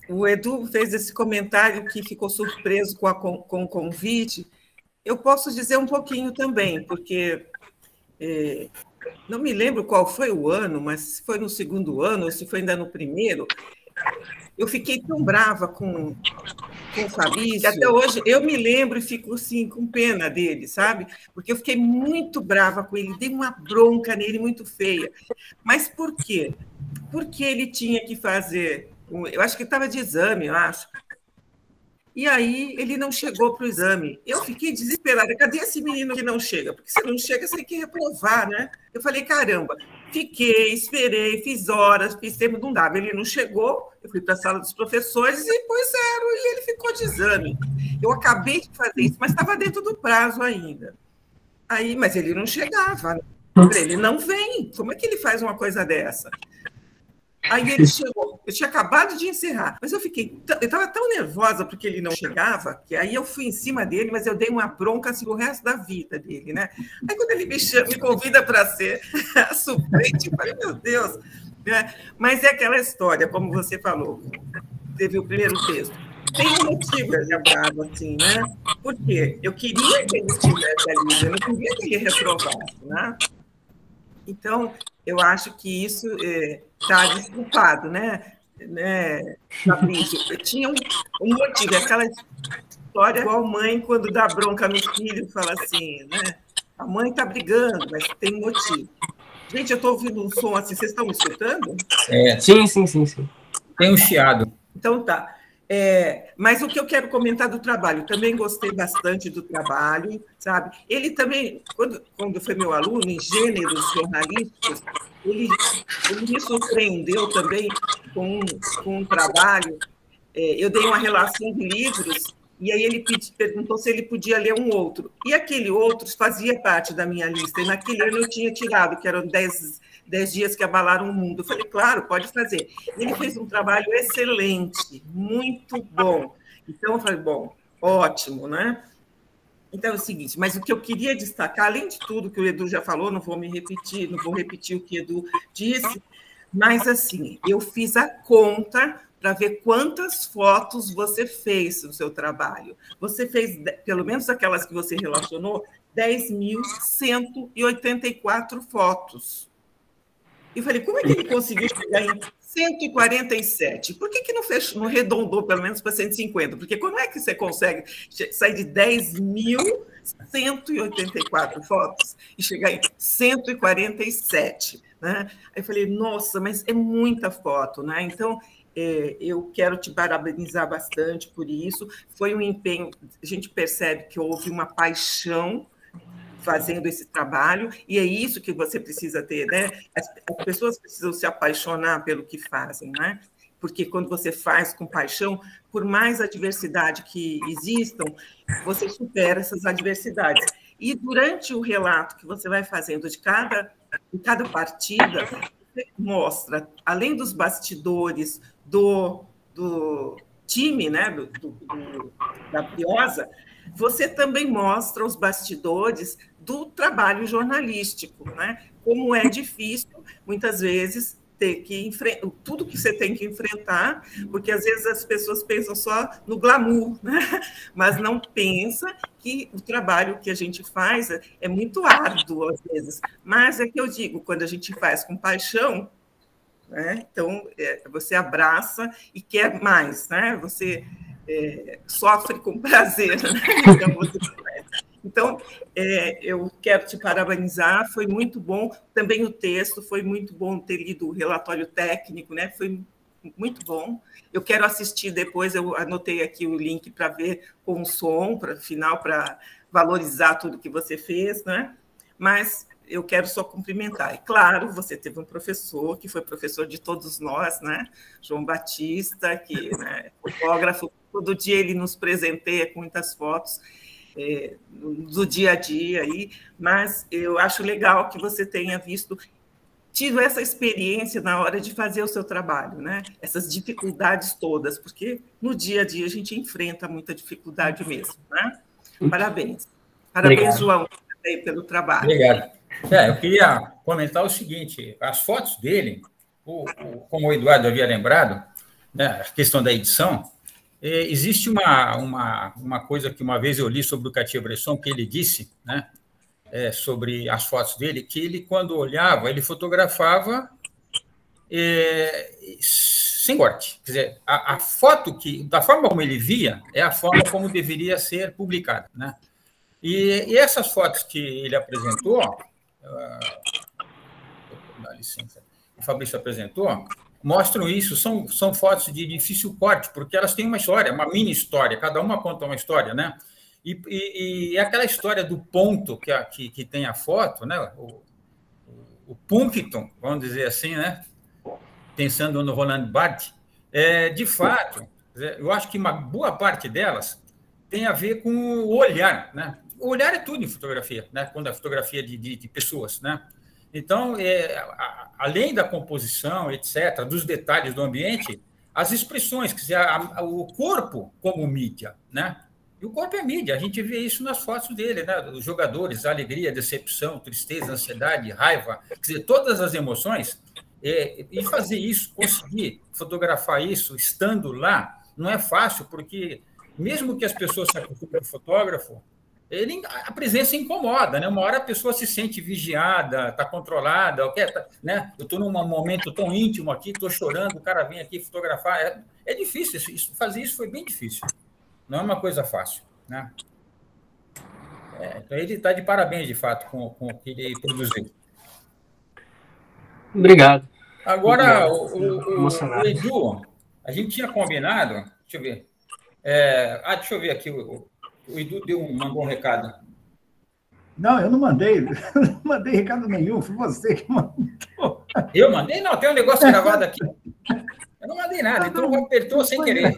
Speaker 5: o Edu fez esse comentário que ficou surpreso com o convite. Eu posso dizer um pouquinho também, porque não me lembro qual foi o ano, mas se foi no segundo ano ou se foi ainda no primeiro, eu fiquei tão brava com o Fabrício, que até hoje eu me lembro e fico assim, com pena dele, sabe? Porque eu fiquei muito brava com ele, dei uma bronca nele muito feia. Mas por quê? Porque ele tinha que fazer, eu acho que estava de exame, eu acho. E aí ele não chegou para o exame. Eu fiquei desesperada. Cadê esse menino que não chega? Porque se não chega, você tem que reprovar, né? Eu falei, caramba. Fiquei, esperei, fiz horas, fiz tempo, não dava. Ele não chegou, eu fui para a sala dos professores e pus 0, e ele ficou de exame. Eu acabei de fazer isso, mas estava dentro do prazo ainda. Aí, mas ele não chegava. Ele não vem. Como é que ele faz uma coisa dessa? Aí ele chegou, eu tinha acabado de encerrar, mas eu estava tão nervosa porque ele não chegava, que aí eu fui em cima dele, mas eu dei uma bronca assim, o resto da vida dele, né? Aí quando ele me convida para ser a suplente, eu falei, meu Deus, né? Mas é aquela história, como você falou, teve o primeiro texto. Tem um motivo lembrado, assim, né? Porque eu queria que ele estivesse ali, eu não queria que ele reprovasse, né? Então, eu acho que isso está desculpado, né, Fabrício? Tinha um motivo, aquela história igual mãe, quando dá bronca no filho, fala assim, né? A mãe está brigando, mas tem motivo. Gente, eu estou ouvindo um som assim, vocês estão me escutando?
Speaker 2: Sim.
Speaker 1: Tem um chiado.
Speaker 5: Então tá. Mas o que eu quero comentar do trabalho, também gostei bastante do trabalho, sabe? Ele também, quando foi meu aluno em gêneros jornalísticos, ele me surpreendeu também com um trabalho. Eu dei uma relação de livros e aí ele perguntou se ele podia ler um outro. E aquele outro fazia parte da minha lista, e naquele ano eu tinha tirado, que eram 10 dias que abalaram o mundo. Eu falei, claro, pode fazer. Ele fez um trabalho excelente, muito bom. Então, eu falei, bom, ótimo, né? Então, é o seguinte, mas o que eu queria destacar, além de tudo que o Edu já falou, não vou repetir o que o Edu disse, mas, assim, eu fiz a conta para ver quantas fotos você fez no seu trabalho. Você fez, pelo menos aquelas que você relacionou, 10.184 fotos. Eu falei, como é que ele conseguiu chegar em 147? Por que não arredondou pelo menos para 150? Porque como é que você consegue sair de 10.184 fotos e chegar em 147? Né? Aí eu falei, nossa, mas é muita foto, né? Então, eu quero te parabenizar bastante por isso. Foi um empenho, a gente percebe que houve uma paixão fazendo esse trabalho, e é isso que você precisa ter, né? As pessoas precisam se apaixonar pelo que fazem, né? Porque quando você faz com paixão, por mais adversidade que existam, você supera essas adversidades. E durante o relato que você vai fazendo de cada partida, você mostra, além dos bastidores do time, né, da Briosa, você também mostra os bastidores do trabalho jornalístico, né? Como é difícil, muitas vezes, ter que enfrentar tudo que você tem que enfrentar, porque às vezes as pessoas pensam só no glamour, né? Mas não pensa que o trabalho que a gente faz é muito árduo às vezes. Mas é que eu digo, quando a gente faz com paixão, né? Então você abraça e quer mais, né? Você sofre com prazer, né? Então, eu quero te parabenizar, foi muito bom, também o texto, foi muito bom ter lido o relatório técnico, né? Foi muito bom. Eu quero assistir depois, eu anotei aqui o link para ver com o som, para valorizar tudo que você fez, né? Mas eu quero só cumprimentar. E, claro, você teve um professor, que foi professor de todos nós, né? João Batista, que é fotógrafo, todo dia ele nos presenteia com muitas fotos, do dia a dia aí, mas eu acho legal que você tenha tido essa experiência na hora de fazer o seu trabalho, né? Essas dificuldades todas, porque no dia a dia a gente enfrenta muita dificuldade mesmo, né? Parabéns. Parabéns, obrigado, João, também pelo trabalho.
Speaker 1: Obrigado. Eu queria comentar o seguinte, as fotos dele, como o Eduardo havia lembrado, né, a questão da edição, existe uma coisa que uma vez eu li sobre o Cartier-Bresson, que ele disse, né, sobre as fotos dele, que ele, quando olhava, ele fotografava sem corte. Quer dizer, a foto da forma como ele via, é a forma como deveria ser publicada, né? E essas fotos que ele apresentou, dá licença, o Fabrício apresentou, mostram isso, são fotos de difícil corte, porque elas têm uma história, uma mini história, cada uma conta uma história, né? E aquela história do ponto que tem a foto, né? O Pumpkin, vamos dizer assim, né? Pensando no Roland Barthes, de fato, eu acho que uma boa parte delas tem a ver com o olhar, né? O olhar é tudo em fotografia, né? Quando é fotografia de pessoas, né? Então, além da composição, etc., dos detalhes do ambiente, as expressões, quer dizer, o corpo como mídia, né? E o corpo é mídia, a gente vê isso nas fotos dele, né? Os jogadores, alegria, decepção, tristeza, ansiedade, raiva, quer dizer, todas as emoções, e fazer isso, conseguir fotografar isso, estando lá, não é fácil, porque mesmo que as pessoas se acostumem com o fotógrafo, a presença incomoda, né? Uma hora a pessoa se sente vigiada, está controlada, né? Eu estou num momento tão íntimo aqui, estou chorando, o cara vem aqui fotografar. É difícil, fazer isso foi bem difícil. Não é uma coisa fácil, né? Então ele está de parabéns, de fato, com o que ele produziu.
Speaker 2: Obrigado.
Speaker 1: Agora, o Edu, a gente tinha combinado, deixa eu ver. Deixa eu ver aqui, o Edu mandou um recado.
Speaker 4: Não, eu não mandei. Não mandei recado nenhum, foi você que mandou.
Speaker 1: Eu mandei? Não, tem um negócio gravado aqui. Eu não mandei nada, então apertou sem querer.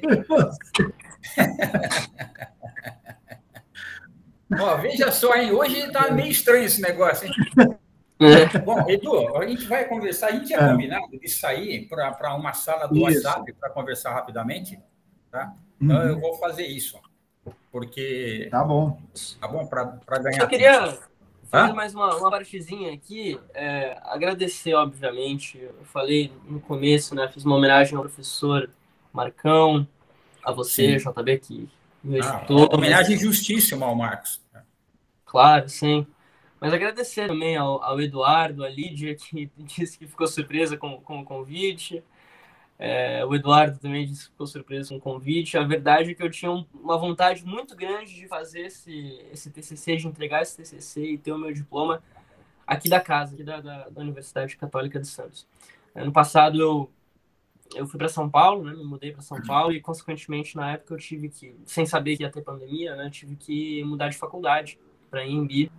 Speaker 1: Ó, veja só, hein? Hoje está meio estranho esse negócio, hein? Bom, Edu, a gente vai conversar. A gente tinha combinado de sair para uma sala do WhatsApp para conversar rapidamente, tá? Então, eu vou fazer isso, porque...
Speaker 4: Tá bom.
Speaker 1: Tá bom? Para ganhar...
Speaker 2: Eu queria fazer mais uma partezinha aqui, agradecer, obviamente, eu falei no começo, né, fiz uma homenagem ao professor Marcão, a você, sim, JB, que me editou.
Speaker 1: Homenagem justíssima ao Marcos.
Speaker 2: Claro, sim. Mas agradecer também ao Eduardo, a Lídia, que disse que ficou surpresa com o convite. O Eduardo também disse que ficou surpreso com o convite. A verdade é que eu tinha uma vontade muito grande de fazer esse TCC, de entregar esse TCC e ter o meu diploma aqui da casa, aqui da Universidade Católica de Santos. No passado, eu fui para São Paulo, né? Me mudei para São Paulo e, consequentemente, na época eu tive que, sem saber que ia ter pandemia, né? Tive que mudar de faculdade para Embi.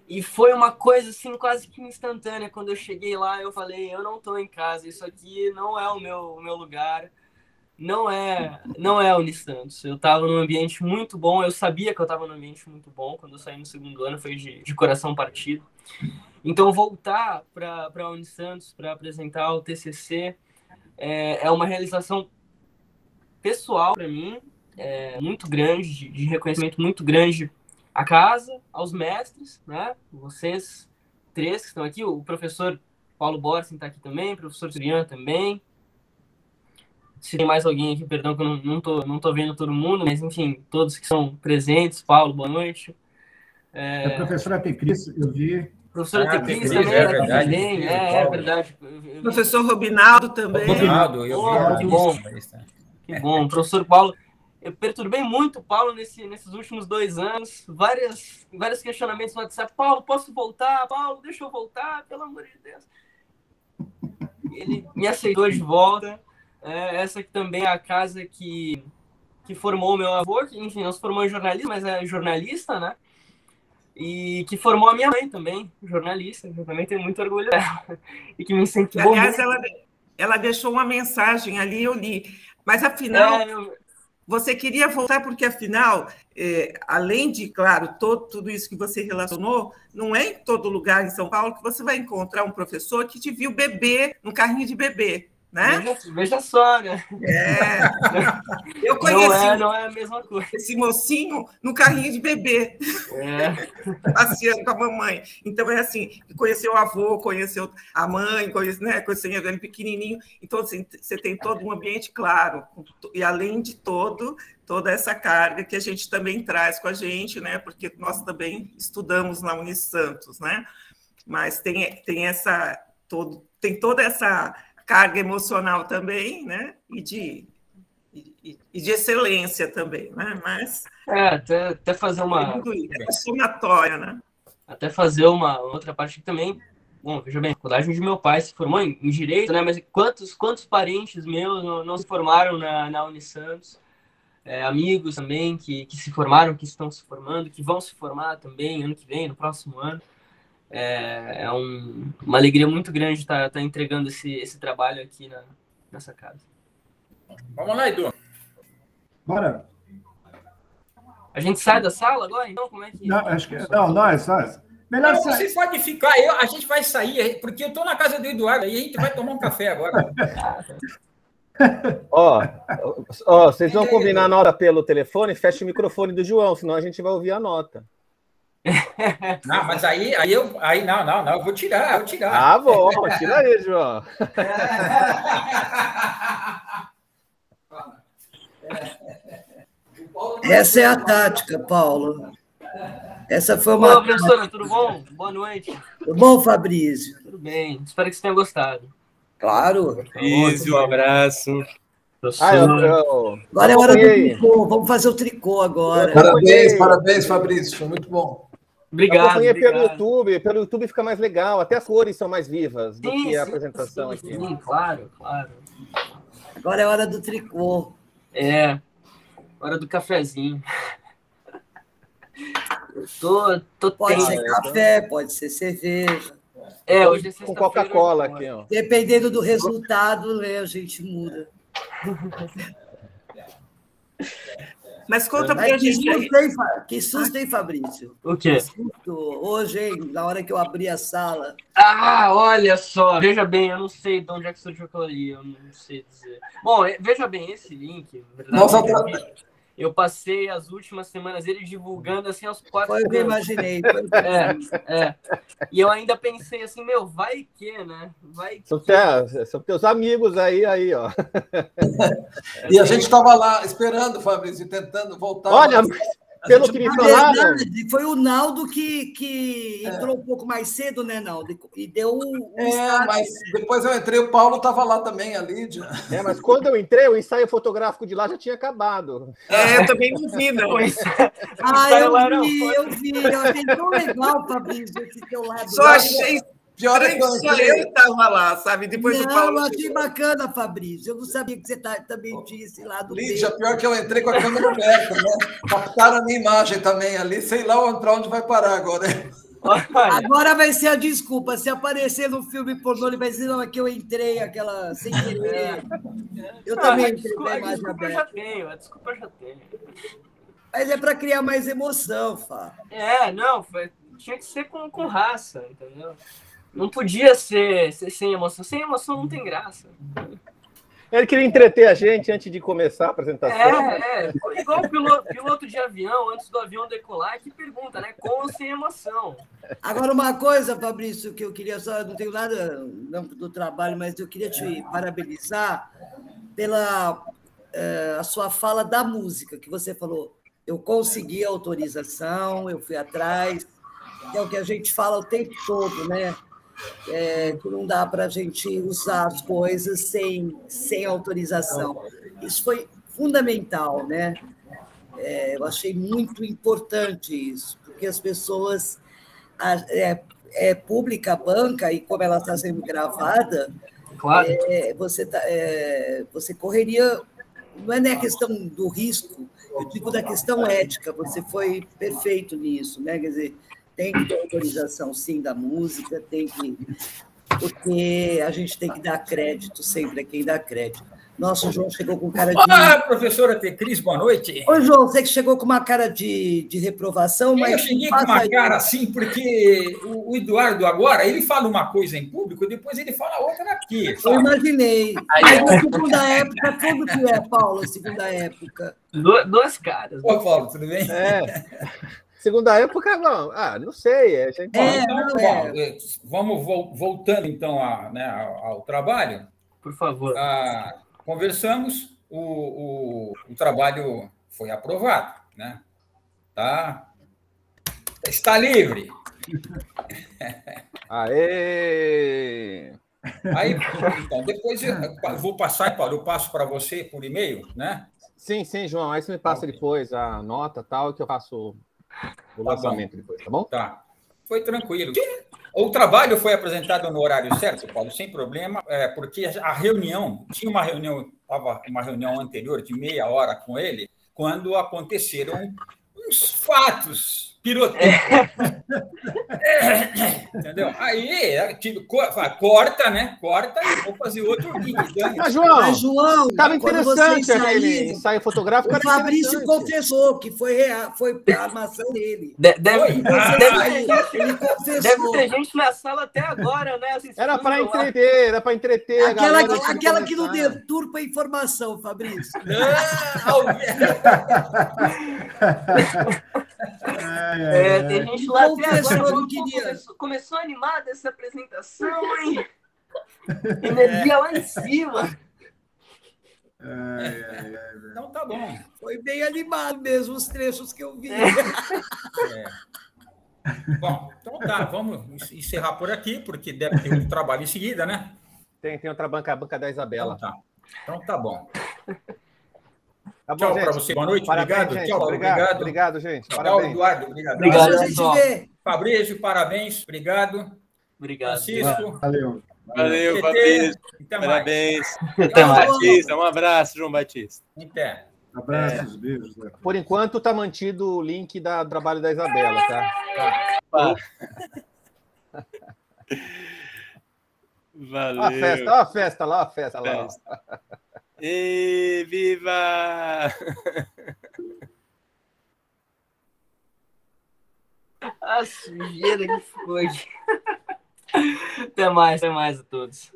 Speaker 2: E foi uma coisa, assim, quase que instantânea. Quando eu cheguei lá, eu falei, eu não estou em casa, isso aqui não é o meu lugar, não é a Unisantos. Eu estava num ambiente muito bom, eu sabia que eu estava num ambiente muito bom. Quando eu saí no segundo ano, foi de coração partido. Então, voltar para a Unisantos para apresentar o TCC é uma realização pessoal para mim, muito grande, de reconhecimento muito grande à casa, aos mestres, né? Vocês três que estão aqui, o professor Paulo Borsen está aqui também, o professor Surian também. Se tem mais alguém aqui, perdão que eu não tô vendo todo mundo, mas enfim, todos que são presentes. Paulo, boa noite.
Speaker 4: A professora Tecris, eu vi.
Speaker 2: Professora Tecris também, é verdade.
Speaker 5: Professor Robinaldo também.
Speaker 1: Robinaldo, eu vi.
Speaker 2: Que bom. Que bom. Professor Paulo, eu perturbei muito o Paulo nesses últimos 2 anos. Vários questionamentos no WhatsApp. Paulo, posso voltar? Paulo, deixa eu voltar, pelo amor de Deus. Ele me aceitou de volta. Essa aqui também é a casa que formou o meu avô, que, enfim, não se formou em jornalismo, mas é jornalista, né? E que formou a minha mãe também, jornalista. Eu também tenho muito orgulho dela. E que me incentivou.
Speaker 5: Aliás, ela deixou uma mensagem ali, eu li. Mas, afinal, você queria voltar porque, afinal, além de, claro, tudo isso que você relacionou, não é em todo lugar em São Paulo que você vai encontrar um professor que te viu bebê no carrinho de bebê. Né?
Speaker 2: Veja só, né?
Speaker 5: Eu conheci
Speaker 2: não é a mesma coisa.
Speaker 5: Esse mocinho no carrinho de bebê, passeando com a mamãe. Então, é assim, conheceu o avô, conheceu a mãe, conheceu ele pequenininho. Então, assim, você tem todo um ambiente claro. E, além de toda essa carga que a gente também traz com a gente, né? Porque nós também estudamos na Unisantos, né? Mas tem toda essa carga emocional também, né? E de excelência também, né? Mas
Speaker 2: até fazer uma
Speaker 5: somatória, né?
Speaker 2: Até fazer uma outra parte que também, bom, veja bem, a faculdade de meu pai se formou em direito, né? Mas quantos parentes meus não se formaram na Unisantos? Amigos também que se formaram, que estão se formando, que vão se formar também ano que vem, no próximo ano. Uma alegria muito grande estar entregando esse trabalho aqui nessa casa.
Speaker 1: Vamos lá, Edu.
Speaker 4: Bora.
Speaker 2: A gente sai da sala agora, então? Como é que...
Speaker 4: Não, acho que não é só. Melhor
Speaker 1: não, você pode ficar, a gente vai sair, porque eu estou na casa do Eduardo, aí a gente vai tomar um café agora.
Speaker 3: Vocês vão combinar na hora pelo telefone, fecha o microfone do João, senão a gente vai ouvir a nota.
Speaker 1: Não, mas aí eu vou tirar.
Speaker 3: Ah, bom, tira aí, João.
Speaker 6: Essa é a tática, Paulo. Essa foi uma.
Speaker 2: Olá, professora, tudo bom? Boa noite.
Speaker 6: Tudo bom, Fabrício?
Speaker 2: Tudo bem, espero que você tenha gostado.
Speaker 6: Claro.
Speaker 7: Fabrício, um abraço.
Speaker 6: Agora é hora do tricô, vamos fazer o tricô agora.
Speaker 7: Parabéns, Fabrício, foi muito bom.
Speaker 2: Obrigado.
Speaker 3: Eu acompanhei pelo YouTube fica mais legal, até as cores são mais vivas do que a apresentação aqui.
Speaker 2: Sim, claro.
Speaker 6: Agora é hora do tricô.
Speaker 2: Hora do cafezinho. Eu
Speaker 6: pode ser café, pode ser cerveja.
Speaker 2: Hoje é
Speaker 3: com Coca-Cola aqui, ó.
Speaker 6: Dependendo do resultado, a gente muda.
Speaker 5: Mas conta pra gente.
Speaker 6: Que susto, hein, Fabrício?
Speaker 2: O quê?
Speaker 6: Que susto. Hoje, hein, na hora que eu abri a sala.
Speaker 2: Olha só. Veja bem, eu não sei de onde é que surgiu aquilo ali. Eu não sei dizer. Bom, veja bem, esse link, verdade, eu passei as últimas semanas ele divulgando assim aos 4
Speaker 6: Foi o que eu imaginei.
Speaker 2: E eu ainda pensei assim, vai que, né?
Speaker 3: São teus amigos aí, ó.
Speaker 7: E a gente estava lá esperando, Fabrício, tentando voltar.
Speaker 3: Olha, pelo que me falaram...
Speaker 6: Foi o Naldo que entrou um pouco mais cedo, né, Naldo? E deu
Speaker 7: mas depois eu entrei, o Paulo estava lá também, a Lídia.
Speaker 3: Mas quando eu entrei, o ensaio fotográfico de lá já tinha acabado.
Speaker 5: Eu também não vi, não.
Speaker 6: Eu vi. Eu achei tão legal, Fabrício, esse teu lado.
Speaker 7: Pior é que eu
Speaker 5: Só eu estava lá, sabe? Depois
Speaker 6: Não,
Speaker 5: o Paulo.
Speaker 6: eu achei bacana, Fabrício. Eu não sabia que você também tinha esse lado
Speaker 7: Lídia, pior que eu entrei com a câmera aberta, né? Captaram a minha imagem também ali, sei lá para onde vai parar agora.
Speaker 6: Agora vai ser a desculpa. Se aparecer no filme pornô, ele vai dizer, não, é que eu entrei aquela sem querer. Eu também entrei com a imagem aberta.
Speaker 2: A desculpa eu já tenho.
Speaker 6: Mas é para criar mais emoção, Fá.
Speaker 2: Tinha que ser com raça, entendeu? Não podia ser sem emoção. Sem emoção não tem graça.
Speaker 3: Ele queria entreter a gente antes de começar a apresentação.
Speaker 2: Igual o piloto de avião, antes do avião decolar, que pergunta, né? Com ou sem emoção?
Speaker 6: Agora, uma coisa, Fabrício, que eu queria só, não tenho nada do trabalho, mas eu queria te parabenizar pela a sua fala da música, que você falou. Eu consegui a autorização, eu fui atrás, que é o que a gente fala o tempo todo, né? Que não dá para a gente usar as coisas sem autorização. Isso foi fundamental, né? Eu achei muito importante isso, porque as pessoas... pública, banca, e como ela está sendo gravada,
Speaker 2: claro.
Speaker 6: Você correria... Não é nem a questão do risco, eu digo da questão ética. Você foi perfeito nisso, né? Quer dizer, tem que ter autorização, sim, da música, porque a gente tem que dar crédito sempre a quem dá crédito. Nossa, o João chegou com cara de...
Speaker 1: professora Tecris, boa noite.
Speaker 6: Ô, João, você que chegou com uma cara de reprovação, mas...
Speaker 1: Eu cheguei com uma cara assim, porque o Eduardo agora, ele fala uma coisa em público, depois ele fala outra aqui. Sabe?
Speaker 6: Eu imaginei. Mas na segunda época, como que é, Paulo, a segunda época?
Speaker 2: Duas caras.
Speaker 1: Ô, Paulo, tudo bem?
Speaker 3: Segunda época, não sei. A gente...
Speaker 1: Vamos voltando, então, ao trabalho.
Speaker 2: Por favor.
Speaker 1: Conversamos, o trabalho foi aprovado, né? Está livre.
Speaker 3: Aê!
Speaker 1: Aí, então, depois eu vou passar, Paulo, eu passo para você por e-mail, né?
Speaker 3: Sim, João. Aí você me passa depois a nota tal, que eu faço o lançamento depois, tá bom?
Speaker 1: Tá. Foi tranquilo. O trabalho foi apresentado no horário certo, Paulo, sem problema, porque a reunião, tinha uma reunião anterior de meia hora com ele, quando aconteceram uns fatos pirotécnicos. Entendeu? Aí, corta, né? Corta e vou fazer outro link.
Speaker 3: Mas, João, estava
Speaker 6: interessante
Speaker 3: aquele ensaio fotográfico.
Speaker 6: O Fabrício confessou que foi a armação dele.
Speaker 2: Deve
Speaker 6: confessou.
Speaker 2: ter gente na sala até agora, né?
Speaker 3: Era para entreter,
Speaker 6: Aquela que não deturpa a informação, Fabrício.
Speaker 2: Tem gente lá até agora. Começou animada essa apresentação, hein? Energia lá em cima.
Speaker 1: Então tá bom.
Speaker 6: Foi bem animado mesmo os trechos que eu vi.
Speaker 1: Bom, então tá, vamos encerrar por aqui, porque deve ter um trabalho em seguida, né?
Speaker 3: Tem outra banca, a banca da Isabela.
Speaker 1: Então tá bom.
Speaker 3: Tá bom,
Speaker 1: tchau para você, boa noite, obrigado.
Speaker 3: Gente.
Speaker 1: Tchau,
Speaker 3: obrigado, gente.
Speaker 1: Tchau, Eduardo, obrigado. Fabrício, parabéns, obrigado.
Speaker 2: Obrigado.
Speaker 1: Francisco.
Speaker 4: Valeu,
Speaker 8: Fabrício. Parabéns. Batista, um abraço, João Batista.
Speaker 1: Até.
Speaker 4: Abraços, beijos.
Speaker 3: Por enquanto, está mantido o link do trabalho da Isabela, tá?
Speaker 8: Valeu.
Speaker 3: Olha a festa lá.
Speaker 8: E viva!
Speaker 2: A sujeira que foi. Até mais a todos.